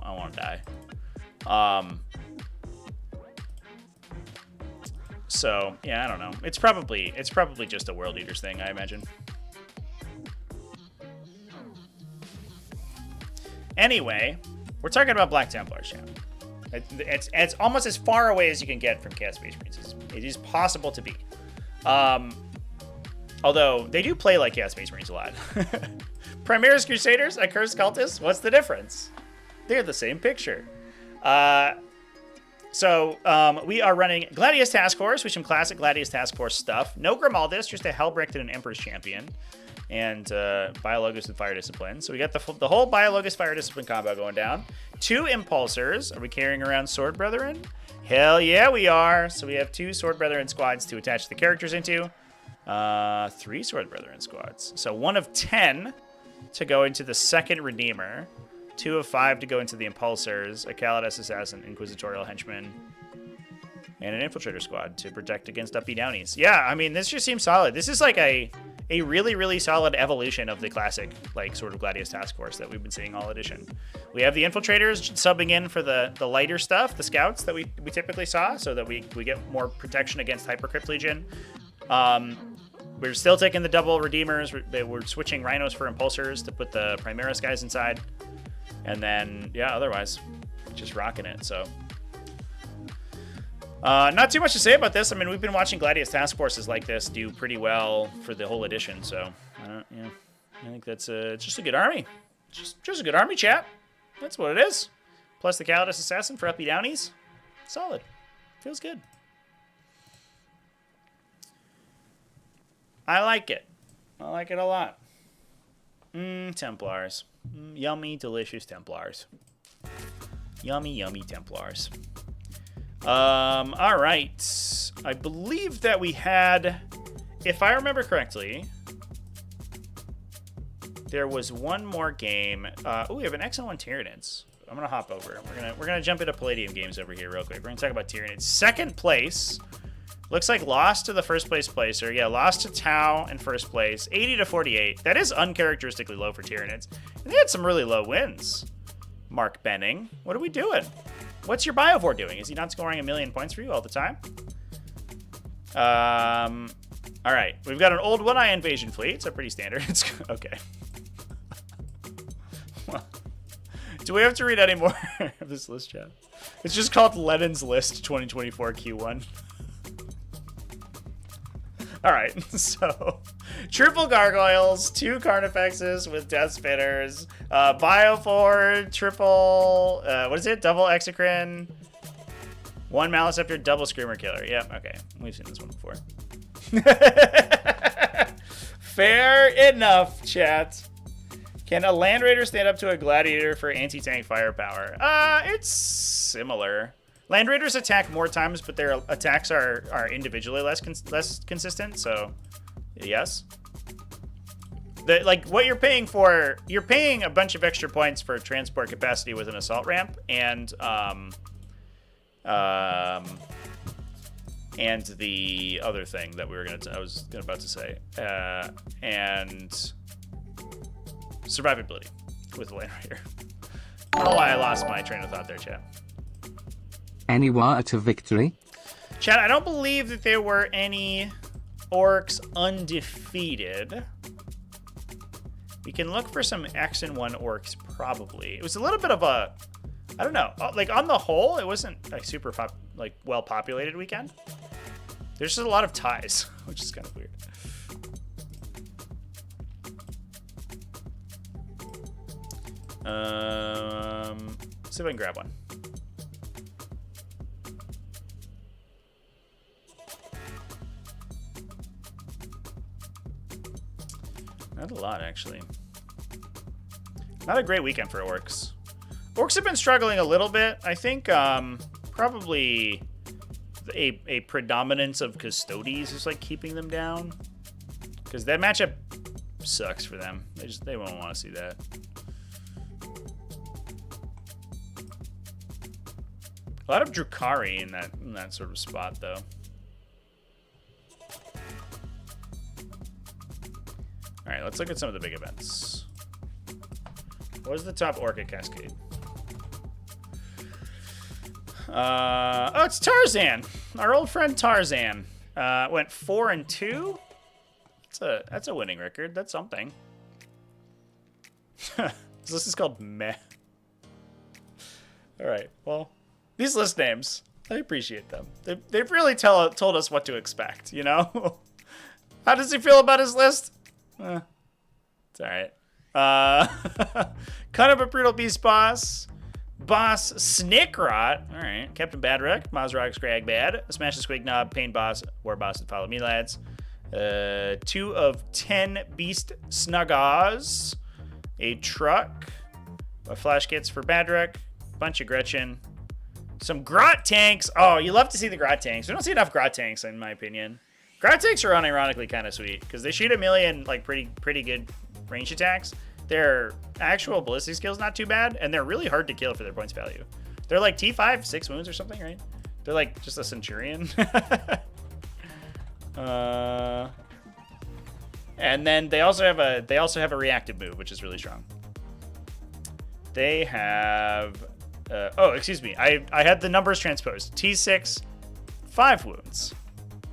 I want to die. So yeah, I don't know. It's probably just a World Eaters thing, I imagine. Anyway, we're talking about Black Templars, channel. It's almost as far away as you can get from Chaos Space Marines. It is possible to be. Although they do play like Chaos Space Marines a lot. Primaris Crusaders, Accursed Cultists, what's the difference? They're the same picture. So we are running Gladius Task Force with some classic Gladius Task Force stuff. No Grimaldus, just a Hellbricht and an Emperor's Champion. And Biologus with Fire Discipline. So we got the whole Biologus Fire Discipline combo going down. 2 Impulsors. Are we carrying around Sword Brethren? Hell yeah, we are. So we have 2 Sword Brethren squads to attach the characters into. 3 Sword Brethren squads. So 1 of 10 to go into the second Redeemer. 2 of 5 to go into the Impulsors. A Kaladesh Assassin, Inquisitorial Henchman. And an Infiltrator squad to protect against Uppy Downies. Yeah, I mean, this just seems solid. This is like a really, really solid evolution of the classic, like, sort of Gladius Task Force that we've been seeing all edition. We have the Infiltrators subbing in for the lighter stuff, the Scouts that we typically saw, so that we get more protection against Hypercrypt Legion. We're still taking the double Redeemers. We're switching Rhinos for Impulsors to put the Primaris guys inside. And then, yeah, otherwise, just rocking it, so... not too much to say about this. I mean, we've been watching Gladius Task Forces like this do pretty well for the whole edition, so yeah, I think that's it's just a good army. Just a good army, chat. That's what it is. Plus the Kaladesh Assassin for Uppy Downies. Solid. Feels good. I like it. I like it a lot. Templars. Yummy, delicious Templars. Yummy, yummy Templars. All right. I believe that we had, if I remember correctly, there was one more game. Oh, we have an excellent one, Tyranids. I'm gonna hop over. We're gonna jump into Palladium games over here real quick. We're gonna talk about Tyranids. Second place. Looks like lost to the first place placer. Yeah, lost to Tau in first place. 80 to 48. That is uncharacteristically low for Tyranids. And they had some really low wins. Mark Benning. What are we doing? What's your Biovore doing? Is he not scoring 1,000,000 points for you all the time? All right. We've got an old One-Eye Invasion fleet. It's a pretty standard. It's okay. Do we have to read any more of this list, chat? It's just called Lenin's List 2024 Q1. All right, so triple gargoyles, 2 carnifexes with death spitters, Biovore, triple, what is it? Double exocrine, 1 Maliceptor, double Screamer Killer. Yep, okay. We've seen this one before. Fair enough, chat. Can a Land Raider stand up to a Gladiator for anti-tank firepower? It's similar. Land Raiders attack more times, but their attacks are individually less consistent, so yes. Like, what you're paying for, you're paying a bunch of extra points for transport capacity with an assault ramp, and the other thing that I was about to say, and survivability with the Land Raider. I don't know why I lost my train of thought there, chat. Any war to victory? Chat, I don't believe that there were any Orks undefeated. We can look for some X and 1 Orks, probably. It was a little bit of a, I don't know, like on the whole, it wasn't a super well populated weekend. There's just a lot of ties, which is kind of weird. Let's see if I can grab one. Not a lot, actually. Not a great weekend for Orks. Orks have been struggling a little bit. I think probably a predominance of Custodes is like keeping them down, because that matchup sucks for them. They won't want to see that. A lot of Drukhari in that sort of spot, though. All right, let's look at some of the big events. What was the top Orca Cascade? Oh, it's Tarzan. Our old friend Tarzan went 4-2. That's a winning record. That's something. This list is called Meh. All right. Well, these list names, I appreciate them. They've really told us what to expect. You know. How does he feel about his list? It's all right. Kind of a brutal beast boss. Boss Snickrot. All right. Captain Badrock. Mazrog Scragbad. Smash the Squig Knob. Pain Boss. War Boss and Follow Me Lads. 2 of 10 Beast Snuggaws. A truck. A Flash Kits for Badrock. Bunch of Gretchen. Some Grot tanks. Oh, you love to see the Grot tanks. We don't see enough Grot tanks, in my opinion. Grot tanks are unironically kind of sweet because they shoot a million like pretty good range attacks. Their actual ballistic skill's not too bad, and they're really hard to kill for their points value. They're like T5, 6 wounds or something, right? They're like just a centurion. And then they also have a reactive move, which is really strong. They have oh, excuse me. I had the numbers transposed. T6, 5 wounds.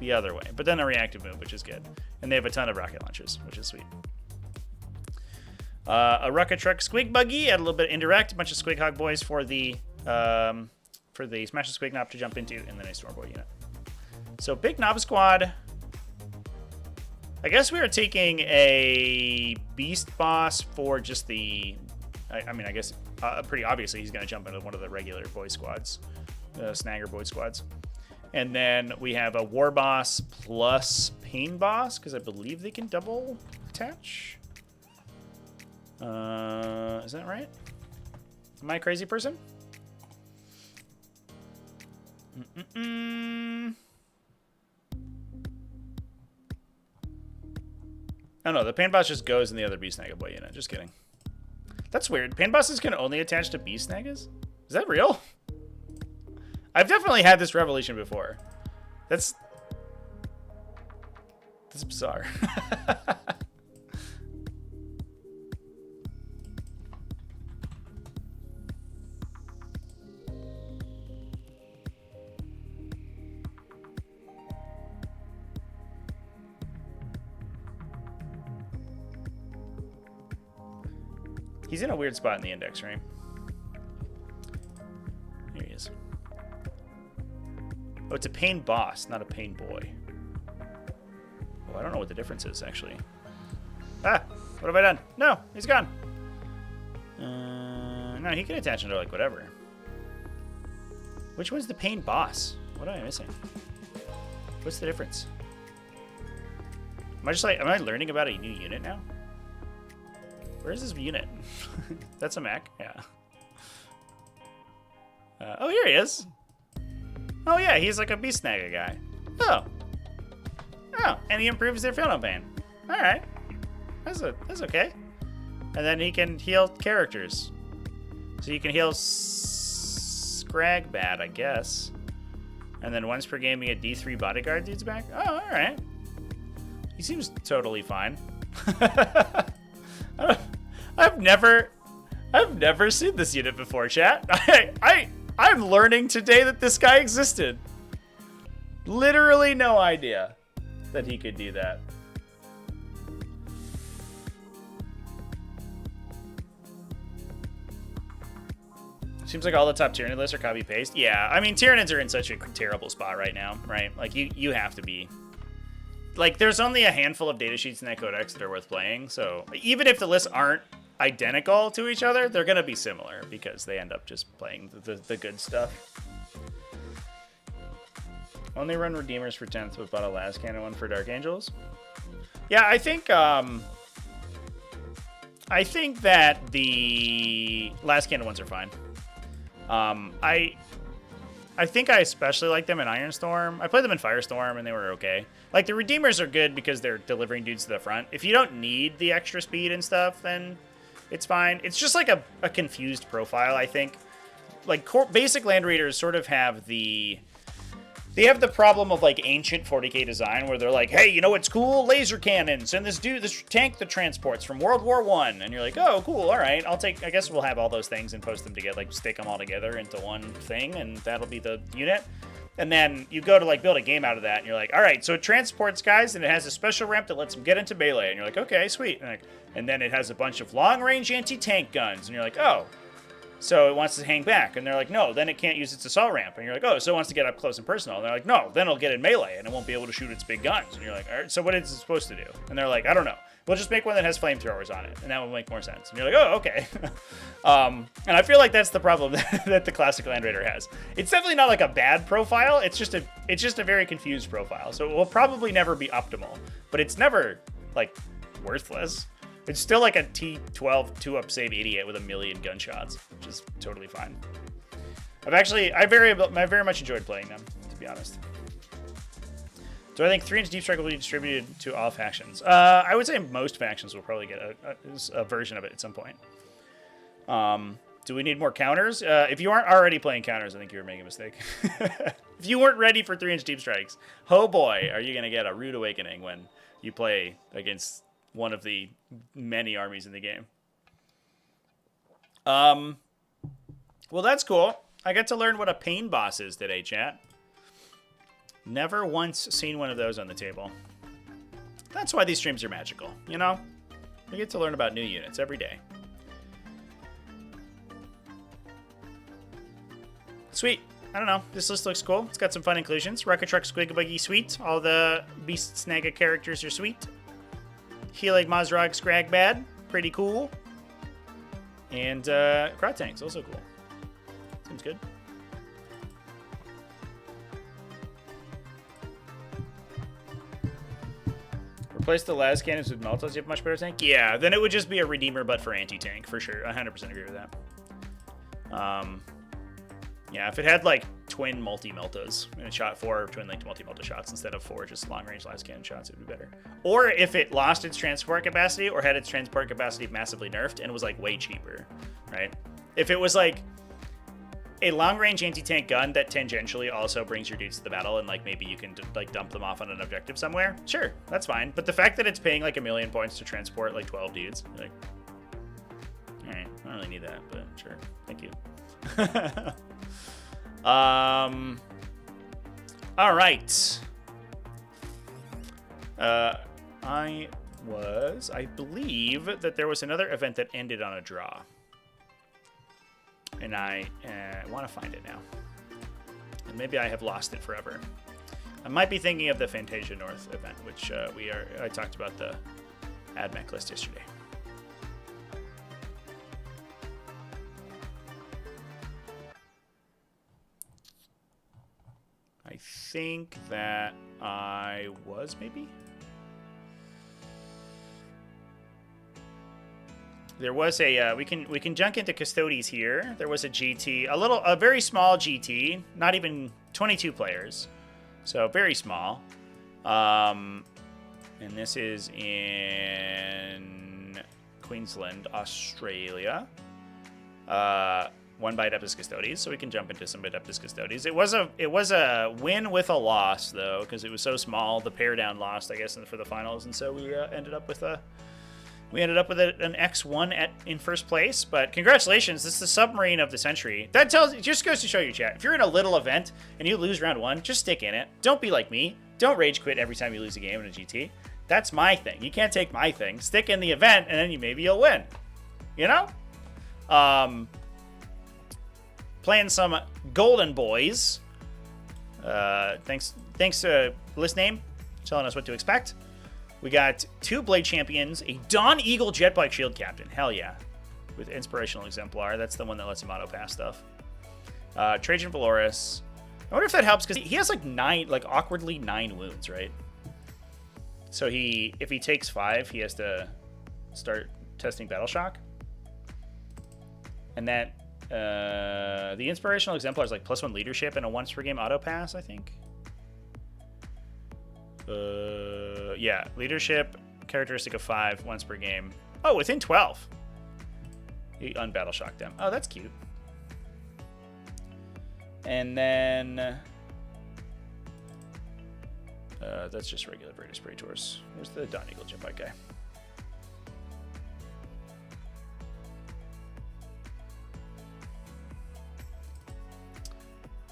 The other way, but then a reactive move, which is good. And they have a ton of rocket launchers, which is sweet. A rocket truck Squig Buggy, add a little bit of indirect, a bunch of Squig Hog Boys for the Smash the Squig Knob to jump into, and then a Stormboy unit. So big Knob squad. I guess we are taking a Beast Boss for just the. I mean, I guess pretty obviously he's going to jump into one of the regular boy squads, Snagger boy squads. And then we have a War Boss plus Pain Boss, because I believe they can double attach. Is that right? Am I a crazy person? Oh no, the Pain Boss just goes in the other Beast Snagga boy unit. Just kidding. That's weird. Pain Bosses can only attach to Beast Snaggas? Is that real? I've definitely had this revelation before. That's bizarre. He's in a weird spot in the index, right? Here he is. Oh, it's a Pain Boss, not a Pain Boy. Oh, I don't know what the difference is, actually. Ah! What have I done? No! He's gone! No, he can attach into, like, whatever. Which one's the pain boss? What am I missing? What's the difference? Am I learning about a new unit now? Where is this unit? That's a mech? Yeah. Oh, here he is. Oh, yeah, he's like a beast snagger guy. Oh. Oh, and he improves their Phantom Pain. All right. That's okay. And then he can heal characters. So you can heal Scragbat, I guess. And then once per game, you get D3 bodyguard dudes back. Oh, all right. He seems totally fine. I've never seen this unit before, chat. I'm learning today that this guy existed. Literally no idea that he could do that. Seems like all the top Tyranid lists are copy paste. Yeah, I mean Tyranids are in such a terrible spot right now, right? Like you have to be. Like there's only a handful of datasheets in that codex that are worth playing. So even if the lists aren't identical to each other, they're gonna be similar because they end up just playing the good stuff. Only run Redeemers for 10th, but bought a last cannon one for Dark Angels. Yeah, I think that the last cannon ones are fine. I think I especially like them in Ironstorm. I played them in Firestorm and they were okay. Like the Redeemers are good because they're delivering dudes to the front. If you don't need the extra speed and stuff, then it's fine. It's just like a confused profile, I think. Like basic Land Raiders sort of have the problem of like ancient 40k design where they're like, hey, you know what's cool? Laser cannons and this tank that transports from World War I. And you're like, oh, cool, all right. I guess we'll have all those things and post them together, like stick them all together into one thing, and that'll be the unit. And then you go to like build a game out of that, and you're like, all right, so it transports guys, and it has a special ramp that lets them get into melee. And you're like, okay, sweet. And then it has a bunch of long-range anti-tank guns, and you're like, oh. So it wants to hang back, and they're like, no, then it can't use its assault ramp. And you're like, oh, so it wants to get up close and personal. And they're like, no, then it'll get in melee, and it won't be able to shoot its big guns. And you're like, all right, so what is it supposed to do? And they're like, I don't know. We'll just make one that has flamethrowers on it, and that will make more sense. And you're like, oh, okay. And I feel like that's the problem that the classic Land Raider has. It's definitely not like a bad profile. It's just a very confused profile. So it will probably never be optimal, but it's never like worthless. It's still like a T12 2-up save idiot with 1 million gunshots, which is totally fine. I very much enjoyed playing them, to be honest. So I think 3-inch Deep Strike will be distributed to all factions. I would say most factions will probably get a version of it at some point. Do we need more counters? If you aren't already playing counters, I think you're making a mistake. If you weren't ready for 3-inch Deep Strikes, oh boy, are you going to get a rude awakening when you play against one of the many armies in the game. Well, that's cool. I get to learn what a pain boss is today, chat. Never once seen one of those on the table. That's why these streams are magical, you know? We get to learn about new units every day. Sweet. I don't know. This list looks cool. It's got some fun inclusions. Rocket Truck, Squiggabuggy, sweet. All the Beast Snagga characters are sweet. Healing Mazrog, Scragbad, pretty cool. And Crowd Tank's also cool. Seems good. Replace the las cannons with Meltas, you have a much better tank? Yeah, then it would just be a Redeemer, but for anti-tank, for sure. I 100% agree with that. Yeah, if it had like twin multi-meltas and it shot 4 twin-linked multi-melta shots instead of 4 just long-range las cannon shots, it would be better. Or if it lost its transport capacity or had its transport capacity massively nerfed and was like way cheaper, right? If it was like a long-range anti-tank gun that tangentially also brings your dudes to the battle and like maybe you can like dump them off on an objective somewhere, sure, that's fine. But the fact that it's paying like 1 million points to transport like 12 dudes, you're like, all right, I don't really need that, but sure, thank you. All right. I believe that there was another event that ended on a draw. And I want to find it now. And maybe I have lost it forever. I might be thinking of the Fantasia North event, which I talked about the AdMech list yesterday. think that I was maybe. There was a we can junk into Custodes here. There was a GT, a very small GT, not even 22 players, so very small. And this is in Queensland, Australia. Won by Adeptus Custodes, so we can jump into some Adeptus Custodes. It was a win with a loss though, because it was so small. The pair down lost, I guess, for the finals, and so we ended up with an X1 in first place. But congratulations, this is the submarine of the century. That just goes to show you, chat. If you're in a little event and you lose round 1, just stick in it. Don't be like me. Don't rage quit every time you lose a game in a GT. That's my thing. You can't take my thing. Stick in the event, and then maybe you'll win. You know? Playing some Golden Boys. Thanks to list name telling us what to expect. We got 2 Blade Champions, a Dawn Eagle Jetbike Shield Captain. Hell yeah. With Inspirational Exemplar. That's the one that lets him auto-pass stuff. Trajan Valoris. I wonder if that helps, because he has like awkwardly 9 wounds, right? So if he takes 5, he has to start testing Battle Shock. And that the Inspirational Exemplar is like +1 leadership and a once per game auto pass, I think. Yeah, leadership, characteristic of 5, once per game. Oh, within 12. He unbattle shocked them. Oh, that's cute. And then that's just regular British Praetors. Where's the Dawn Eagle Jetbike guy?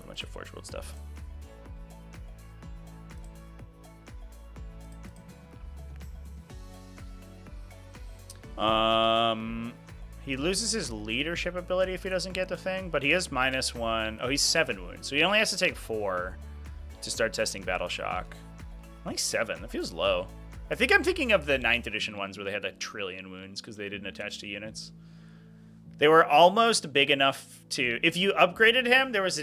A bunch of Forge World stuff. He loses his leadership ability if he doesn't get the thing, but he is -1. Oh, he's 7 wounds, so he only has to take 4 to start testing Battle Shock. Only 7. That feels low. I think I'm thinking of the 9th edition ones where they had a trillion wounds because they didn't attach to units. They were almost big enough to, if you upgraded him, there was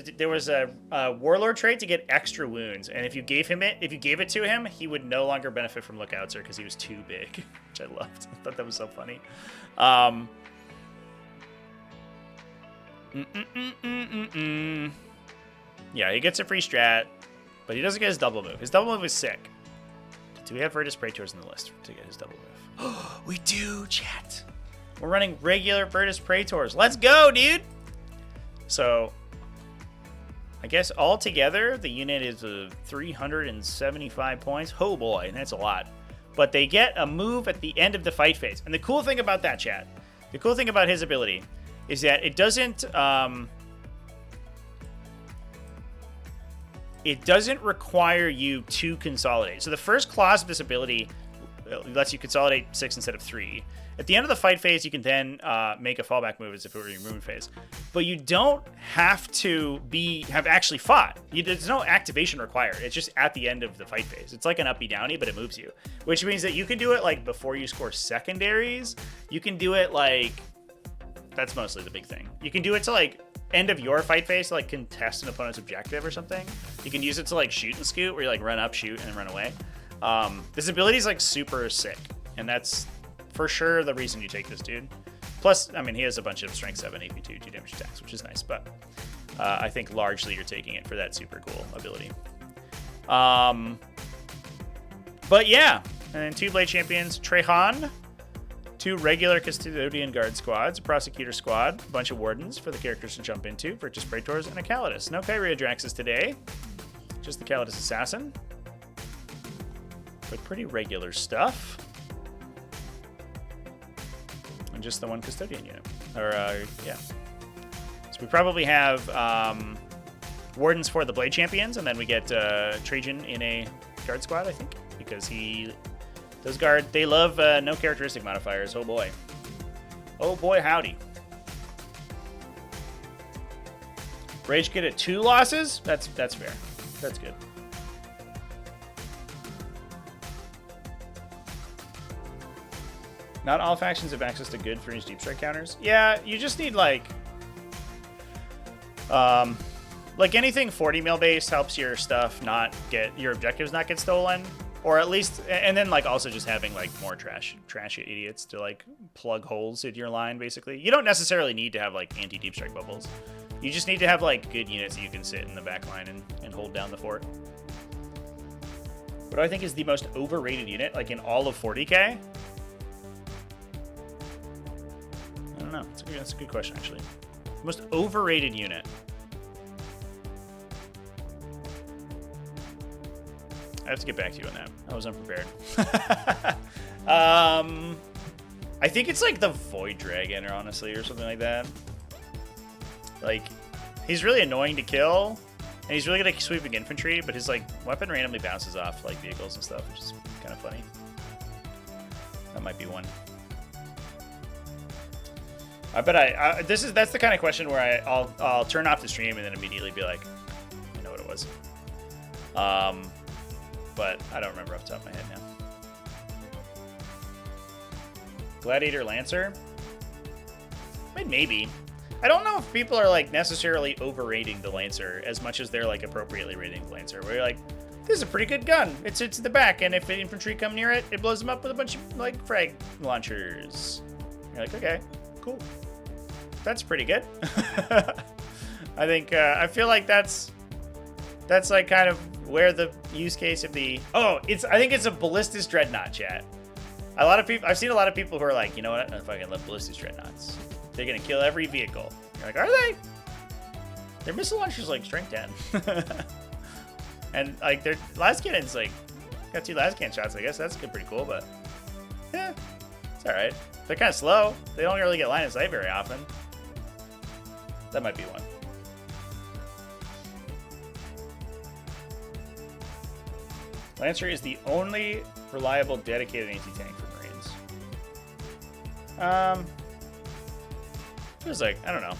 a warlord trait to get extra wounds, and if you gave it to him, he would no longer benefit from Lookouts because he was too big, which I loved. I thought that was so funny. Yeah, he gets a free strat, but he doesn't get his double move. His double move is sick. Do we have Virtus Praetors in the list to get his double move? We do, chat. We're running regular Virtus Praetors. Let's go, dude! So, I guess altogether, the unit is 375 points. Oh boy, that's a lot. But they get a move at the end of the fight phase. And the cool thing about that, chat, the cool thing about his ability is that it doesn't require you to consolidate. So the first clause of this ability lets you consolidate 6 instead of 3. At the end of the fight phase, you can then make a fallback move as if it were your movement phase. But you don't have to have actually fought. There's no activation required. It's just at the end of the fight phase. It's like an uppy downy, but it moves you. Which means that you can do it like before you score secondaries. You can do it like, that's mostly the big thing. You can do it to like end of your fight phase to like contest an opponent's objective or something. You can use it to like shoot and scoot, where you like run up, shoot, and then run away. This ability is like super sick, and that's for sure the reason you take this dude. Plus, I mean, he has a bunch of strength 7, AP 2, 2 damage attacks, which is nice, but I think largely you're taking it for that super cool ability. But yeah, and then 2 Blade Champions, Trehan, 2 regular Custodian Guard squads, a Prosecutor squad, a bunch of Wardens for the characters to jump into, Virtus Praetors, and a Calidus. No Kyria Draxus today, just the Calidus Assassin. But pretty regular stuff. And just the 1 Custodian unit. Yeah. So we probably have Wardens for the Blade Champions, and then we get Trajan in a Guard squad, I think, because those Guard, they love no characteristic modifiers. Oh boy. Oh boy, howdy. Rage Kit at 2 losses? That's fair. That's good. Not all factions have access to good fringe deep strike counters. Yeah, you just need like Like anything 40 mil base helps your stuff not get your objectives not get stolen, or at least, and then like also just having like more trashy idiots to like plug holes in your line. Basically, you don't necessarily need to have like anti-deep strike bubbles. You just need to have like good units that you can sit in the back line and hold down the fort. What do I think is the most overrated unit, like in all of 40k? I don't know. That's a good question, actually. Most overrated unit. I have to get back to you on that. I was unprepared. I think it's like the Void Dragon, or honestly, or something like that. Like, he's really annoying to kill, and he's really good at sweeping infantry, but his like weapon randomly bounces off like vehicles and stuff, which is kind of funny. That might be one. I bet that's the kind of question where I'll turn off the stream and then immediately be like, I know what it was. But I don't remember off the top of my head now. Gladiator Lancer? I mean, maybe. I don't know if people are like necessarily overrating the Lancer as much as they're like appropriately rating the Lancer. Where you're like, this is a pretty good gun. It sits in the back, and if infantry come near it, it blows them up with a bunch of like frag launchers. You're like, okay, cool. That's pretty good. I think I feel like that's like kind of where the use case of the I think it's a Ballistus Dreadnought, chat. A lot of people, I've seen a lot of people who are like, you know what, if I can let Ballistus Dreadnoughts, they're gonna kill every vehicle. You're like, are they? Their missile launcher's like strength 10. And like their last cannon's like got 2 last cannon shots. I guess that's pretty cool, but yeah, it's all right. They're kind of slow. They don't really get line of sight very often. That might be one. Lancer is the only reliable dedicated anti-tank for Marines. Feels like, I don't know.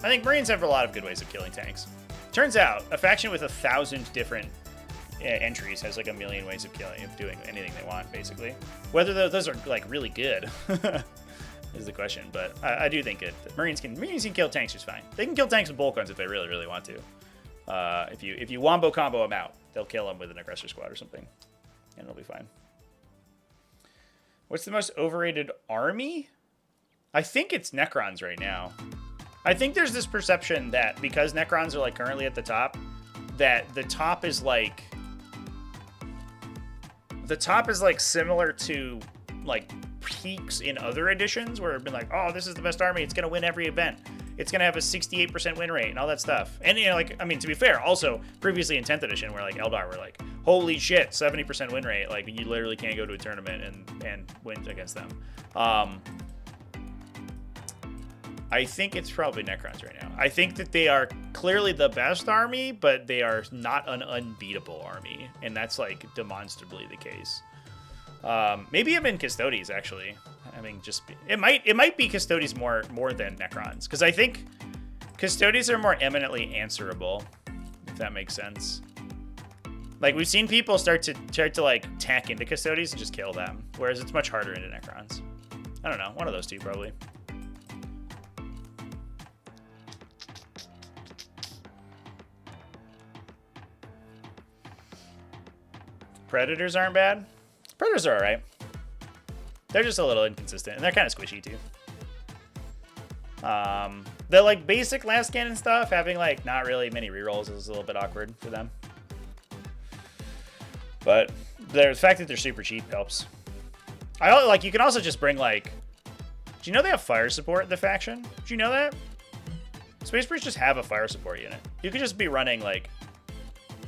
I think Marines have a lot of good ways of killing tanks. Turns out, a faction with 1,000 different entries has like 1,000,000 ways of doing anything they want, basically. Whether those are like really good is the question. But I do think that Marines can kill tanks just fine. They can kill tanks with bulk guns if they really, really want to. If you wombo combo them out, they'll kill them with an aggressor squad or something, and it'll be fine. What's the most overrated army? I think it's Necrons right now. I think there's this perception that because Necrons are like currently at the top, that the top is like similar to like peaks in other editions where it's been like, oh, this is the best army, it's gonna win every event. It's going to have a 68% win rate and all that stuff. And, you know, like, I mean, to be fair, also, previously in 10th edition, where, like, Eldar were like, holy shit, 70% win rate. Like, you literally can't go to a tournament and win against them. I think it's probably Necrons right now. I think that they are clearly the best army, but they are not an unbeatable army. And that's, like, demonstrably the case. Maybe I'm in Custodes, actually. I mean, it might be Custodes more than Necrons, because I think Custodes are more eminently answerable, if that makes sense. Like, we've seen people start to like tack into Custodes and just kill them, whereas it's much harder into Necrons. I don't know, one of those two probably. Predators aren't bad. Predators are alright. They're just a little inconsistent, and they're kind of squishy, too. The, like, basic last cannon stuff, having, like, not really many rerolls is a little bit awkward for them. But the fact that they're super cheap helps. You can also just bring, like... Do you know they have fire support in the faction? Did you know that? Space Marines just have a fire support unit. You could just be running, like...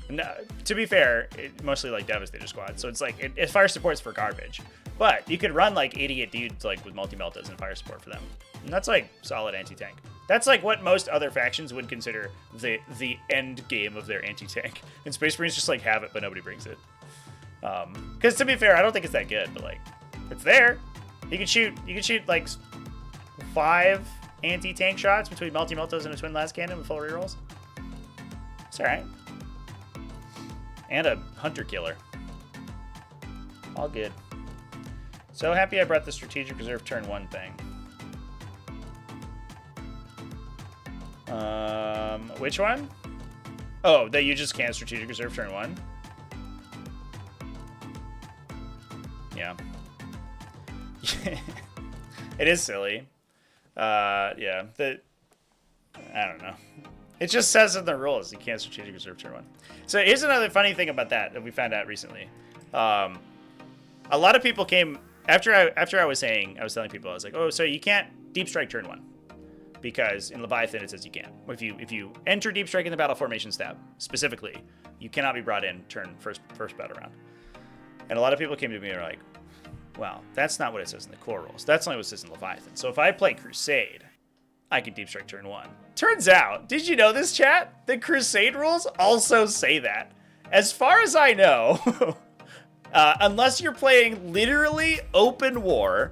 No, to be fair, mostly, like, Devastator squads, so it's, like, fire support's for garbage. But you could run like idiot dudes like with multi-meltas and fire support for them. And that's like solid anti-tank. That's like what most other factions would consider the end game of their anti-tank. And Space Marines just like have it, but nobody brings it. Because to be fair, I don't think it's that good, but like it's there. You can shoot like 5 anti-tank shots between multi-meltas and a twin last cannon with full rerolls. It's alright. And a hunter killer. All good. So happy I brought the Strategic Reserve turn 1 thing. Which one? Oh, that you just can't strategic reserve turn 1? Yeah. It is silly. Yeah. I don't know. It just says in the rules you can't strategic reserve turn 1. So here's another funny thing about that we found out recently. A lot of people came after I was telling people, I was like, oh, so you can't deep strike turn 1. Because in Leviathan it says you can. If you enter deep strike in the battle formation step, specifically, you cannot be brought in first battle round. And a lot of people came to me and were like, well, that's not what it says in the core rules. That's only what it says in Leviathan. So if I play Crusade, I can deep strike turn 1. Turns out, did you know this, chat? The Crusade rules also say that. As far as I know, unless you're playing literally open war,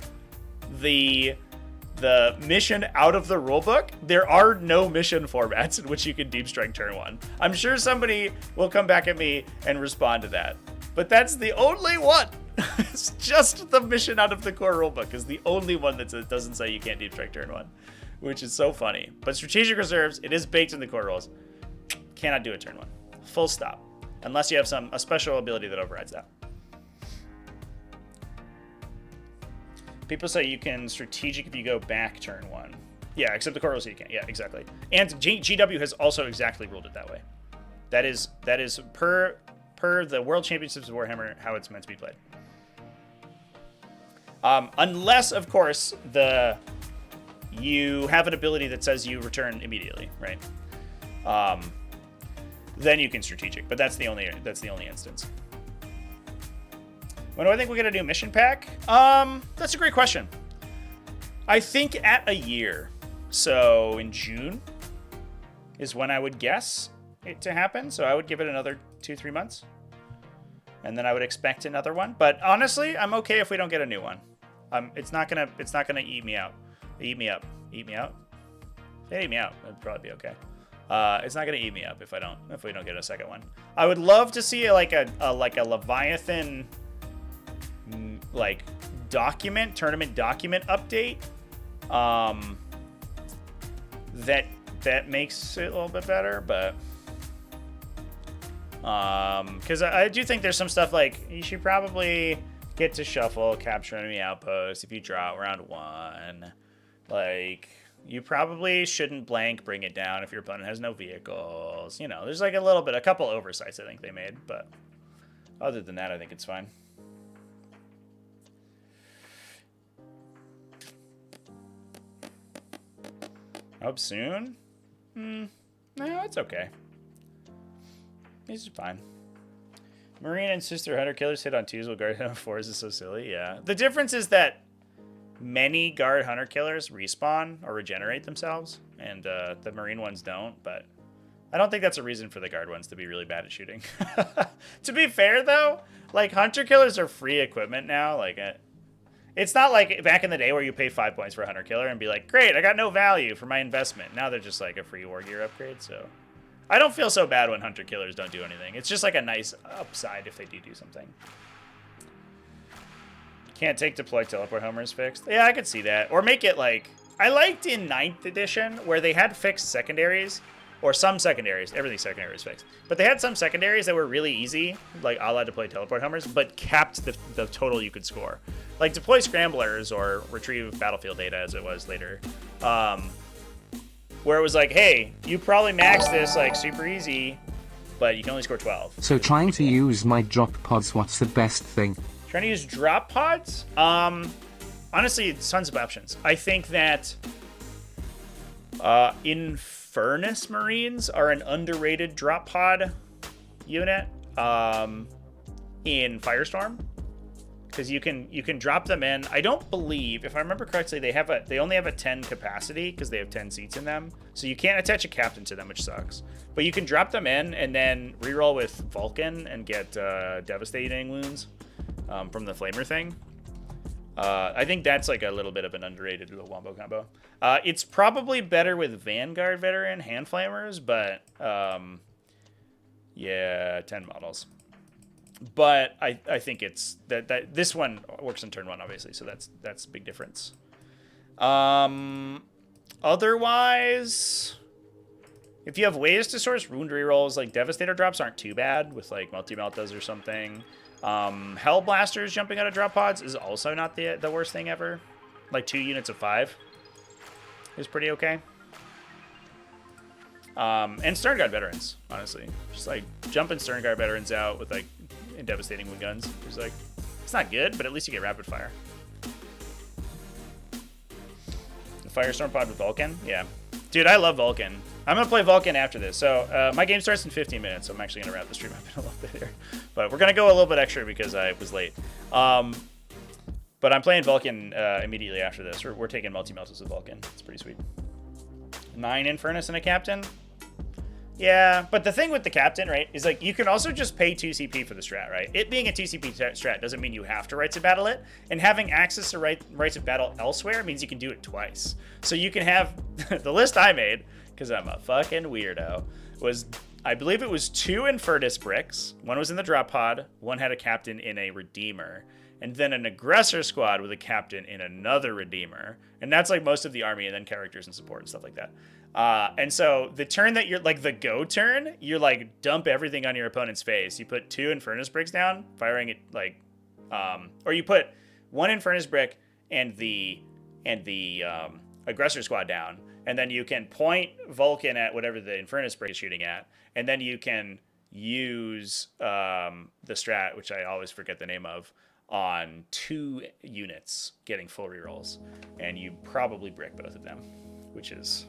the mission out of the rulebook, there are no mission formats in which you can deep strike turn 1. I'm sure somebody will come back at me and respond to that. But that's the only one. It's just the mission out of the core rulebook is the only one that doesn't say you can't deep strike turn 1, which is so funny. But strategic reserves, it is baked in the core rules. Cannot do it turn 1. Full stop. Unless you have a special ability that overrides that. People say you can strategic if you go back turn 1. Yeah, except the core rules you can't. Yeah, exactly. And GW has also exactly ruled it that way. That is per the World Championships of Warhammer how it's meant to be played. Unless, of course, you have an ability that says you return immediately, right? Then you can strategic, but that's the only instance. When do I think we'll get a new mission pack? That's a great question. I think at a year. So in June is when I would guess it to happen. So I would give it another 2-3 months. And then I would expect another one. But honestly, I'm okay if we don't get a new one. It's not gonna eat me out. Eat me up. Eat me out? Yeah, eat me out. That'd probably be okay. It's not gonna eat me up if we don't get a second one. I would love to see like a Leviathan tournament document update. That makes it a little bit better, but because I do think there's some stuff like you should probably get to shuffle, capture enemy outpost if you draw round 1. Like, you probably shouldn't blank bring it down if your opponent has no vehicles. You know, there's like a couple oversights I think they made, but other than that, I think it's fine. Up soon? No, it's okay. These are fine. Marine and Sister Hunter Killers hit on 2s while Guard Hunter 4s is so silly. Yeah. The difference is that many Guard Hunter Killers respawn or regenerate themselves, and the Marine ones don't, but I don't think that's a reason for the Guard ones to be really bad at shooting. To be fair, though, like, Hunter Killers are free equipment now. Like, it's not like back in the day where you pay 5 points for a Hunter Killer and be like, great, I got no value for my investment. Now they're just like a free War Gear upgrade, so I don't feel so bad when Hunter Killers don't do anything. It's just like a nice upside if they do something. Can't take deploy teleport homers fixed. Yeah, I could see that. Or make it like, I liked in 9th edition where they had fixed secondaries, or some secondaries. Everything secondary is fixed. But they had some secondaries that were really easy, like a la deploy teleport homers, but capped the total you could score. Like deploy scramblers or retrieve battlefield data as it was later. Where it was like, hey, you probably maxed this like super easy, but you can only score 12. So trying to use my drop pods, what's the best thing? Trying to use drop pods? Honestly, tons of options. I think that Infernus Marines are an underrated drop pod unit in Firestorm. Because you can drop them in. I don't believe, if I remember correctly, they only have a 10 capacity because they have 10 seats in them. So you can't attach a captain to them, which sucks. But you can drop them in and then reroll with Vulcan and get devastating wounds from the Flamer thing. I think that's like a little bit of an underrated little wombo combo. It's probably better with Vanguard Veteran Hand Flamers, but yeah, 10 models. But I think it's that this one works in turn 1, obviously, so that's a big difference. Otherwise, If you have ways to source wound rerolls, like Devastator drops aren't too bad with like Multi-Melt does or something. Hell Blasters jumping out of drop pods is also not the worst thing ever. Like 2 units of 5 is pretty okay. And Stern Guard Veterans, honestly. Just like jumping Stern Guard Veterans out with like devastating wound guns. It's like, it's not good, but at least you get rapid fire. The Firestorm pod with Vulcan? Yeah. Dude, I love Vulcan. I'm going to play Vulcan after this. So my game starts in 15 minutes, so I'm actually going to wrap the stream up in a little bit here. But we're going to go a little bit extra because I was late. But I'm playing Vulcan immediately after this. We're taking multi-melts with Vulcan. It's pretty sweet. 9 Infernus and a Captain. Yeah, but the thing with the Captain, right, is like you can also just pay 2 CP for the strat, right? It being a 2 CP strat doesn't mean you have to Rites of Battle it, and having access to Rites of Battle elsewhere means you can do it twice. So you can have the list I made, because I'm a fucking weirdo, was I believe it was 2 Infernus bricks. One was in the drop pod, one had a Captain in a Redeemer, and then an Aggressor squad with a Captain in another Redeemer. And that's like most of the army, and then characters and support and stuff like that. And so the turn that you're like the go turn, you like dump everything on your opponent's face. You put 2 Infernus bricks down, firing it like, or you put 1 Infernus brick and the Aggressor squad down, and then you can point Vulcan at whatever the Infernus brick is shooting at, and then you can use the strat, which I always forget the name of, on 2 units getting full rerolls, and you probably brick both of them, which is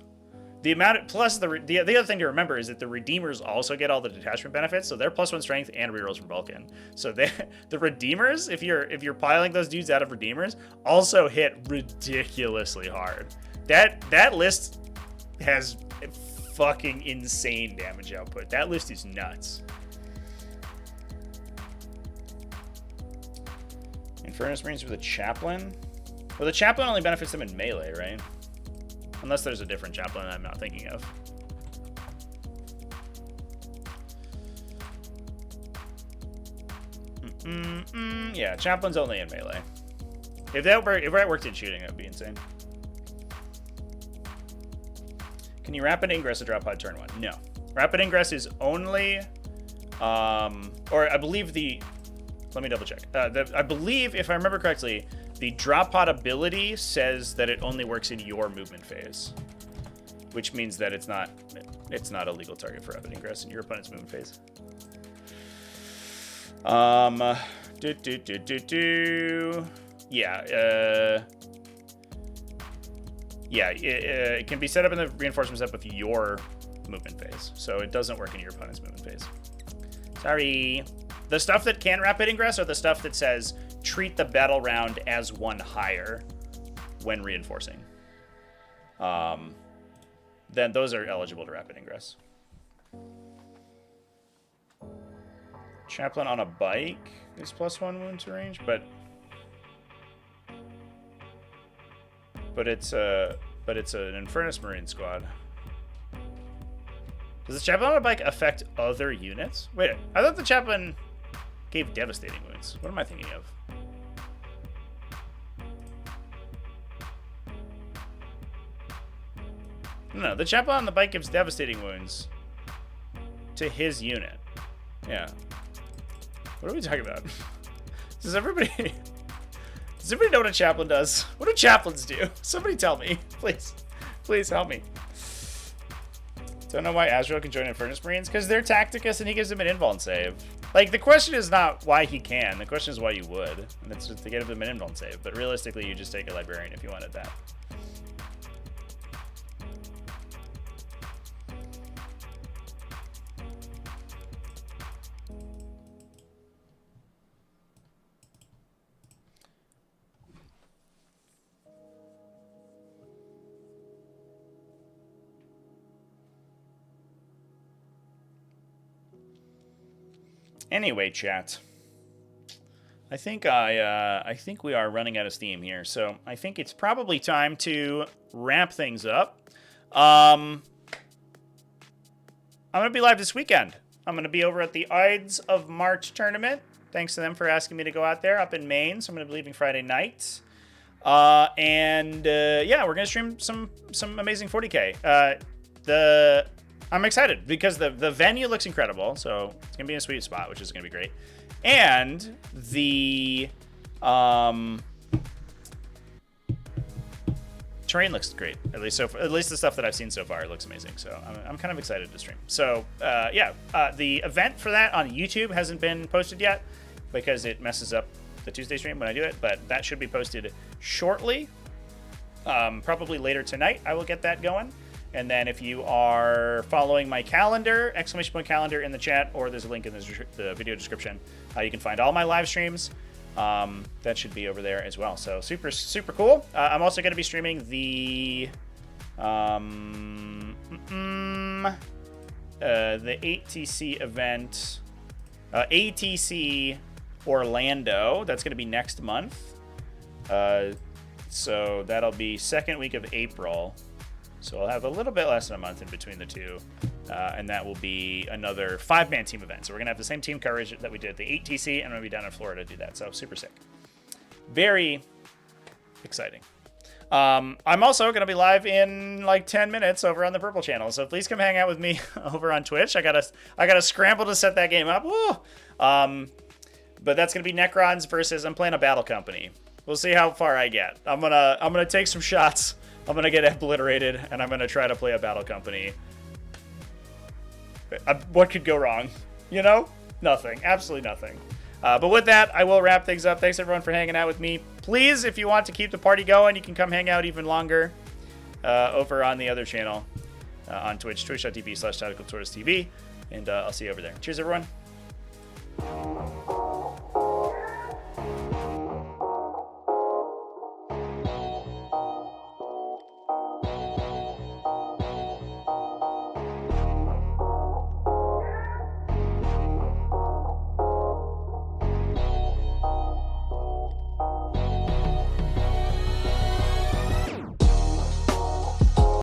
the amount. Plus the other thing to remember is that the Redeemers also get all the detachment benefits, so they're +1 strength and rerolls from Vulcan. So the Redeemers, if you're piling those dudes out of Redeemers, also hit ridiculously hard. That list has fucking insane damage output. That list is nuts. Infernus Marines with a Chaplain? Well, the Chaplain only benefits them in melee, right? Unless there's a different Chaplain I'm not thinking of. Yeah, Chaplain's only in melee. If that worked in shooting, that would be insane. Can you Rapid Ingress a drop pod turn 1? No. Rapid Ingress is only... or I believe the... Let me double check. I believe, if I remember correctly, the drop pod ability says that it only works in your movement phase, which means that it's not a legal target for rapid ingress in your opponent's movement phase. It can be set up in the reinforcement set with your movement phase, so it doesn't work in your opponent's movement phase. Sorry. The stuff that can rapid ingress are the stuff that says treat the battle round as 1 higher when reinforcing. Then those are eligible to rapid ingress. Chaplain on a bike is +1 wound to range, but it's an Infernus Marine squad. Does the Chaplain on a bike affect other units? Wait, I thought the Chaplain gave devastating wounds. What am I thinking of? No, the Chaplain on the bike gives devastating wounds to his unit. Yeah. What are we talking about? Does everybody know what a Chaplain does? What do Chaplains do? Somebody tell me, please. Please help me. Don't know why Azrael can join Infernus Marines? Because they're Tacticus and he gives them an invuln save. Like, the question is not why he can. The question is why you would. And it's just to get him an invuln save. But realistically, you just take a Librarian if you wanted that. Anyway, chat. I think we are running out of steam here, so I think it's probably time to wrap things up. I'm gonna be live this weekend. I'm gonna be over at the Ides of March tournament. Thanks to them for asking me to go out there up in Maine. So I'm gonna be leaving Friday night. Yeah, we're gonna stream some amazing 40K. I'm excited because the venue looks incredible. So it's gonna be in a sweet spot, which is gonna be great. And the terrain looks great. At least the stuff that I've seen so far, it looks amazing. So I'm kind of excited to stream. So the event for that on YouTube hasn't been posted yet because it messes up the Tuesday stream when I do it, but that should be posted shortly. Probably later tonight, I will get that going. And then if you are following my calendar, !calendar in the chat, or there's a link in the video description, you can find all my live streams. That should be over there as well. So super, super cool. I'm also going to be streaming the 8TC event, ATC Orlando. That's going to be next month. So that'll be second week of April. So I'll have a little bit less than a month in between the two. And that will be another 5-man team event. So we're going to have the same team coverage that we did at the 8TC, and I'm going to be down in Florida to do that. So super sick. Very exciting. I'm also going to be live in like 10 minutes over on the Purple channel. So please come hang out with me over on Twitch. I gotta scramble to set that game up. Woo! But that's going to be Necrons versus, I'm playing a battle company. We'll see how far I get. I'm gonna take some shots. I'm going to get obliterated, and I'm going to try to play a battle company. What could go wrong? You know? Nothing. Absolutely nothing. But with that, I will wrap things up. Thanks, everyone, for hanging out with me. Please, if you want to keep the party going, you can come hang out even longer over on the other channel on Twitch, twitch.tv/TacticalTortoise TV. And I'll see you over there. Cheers, everyone.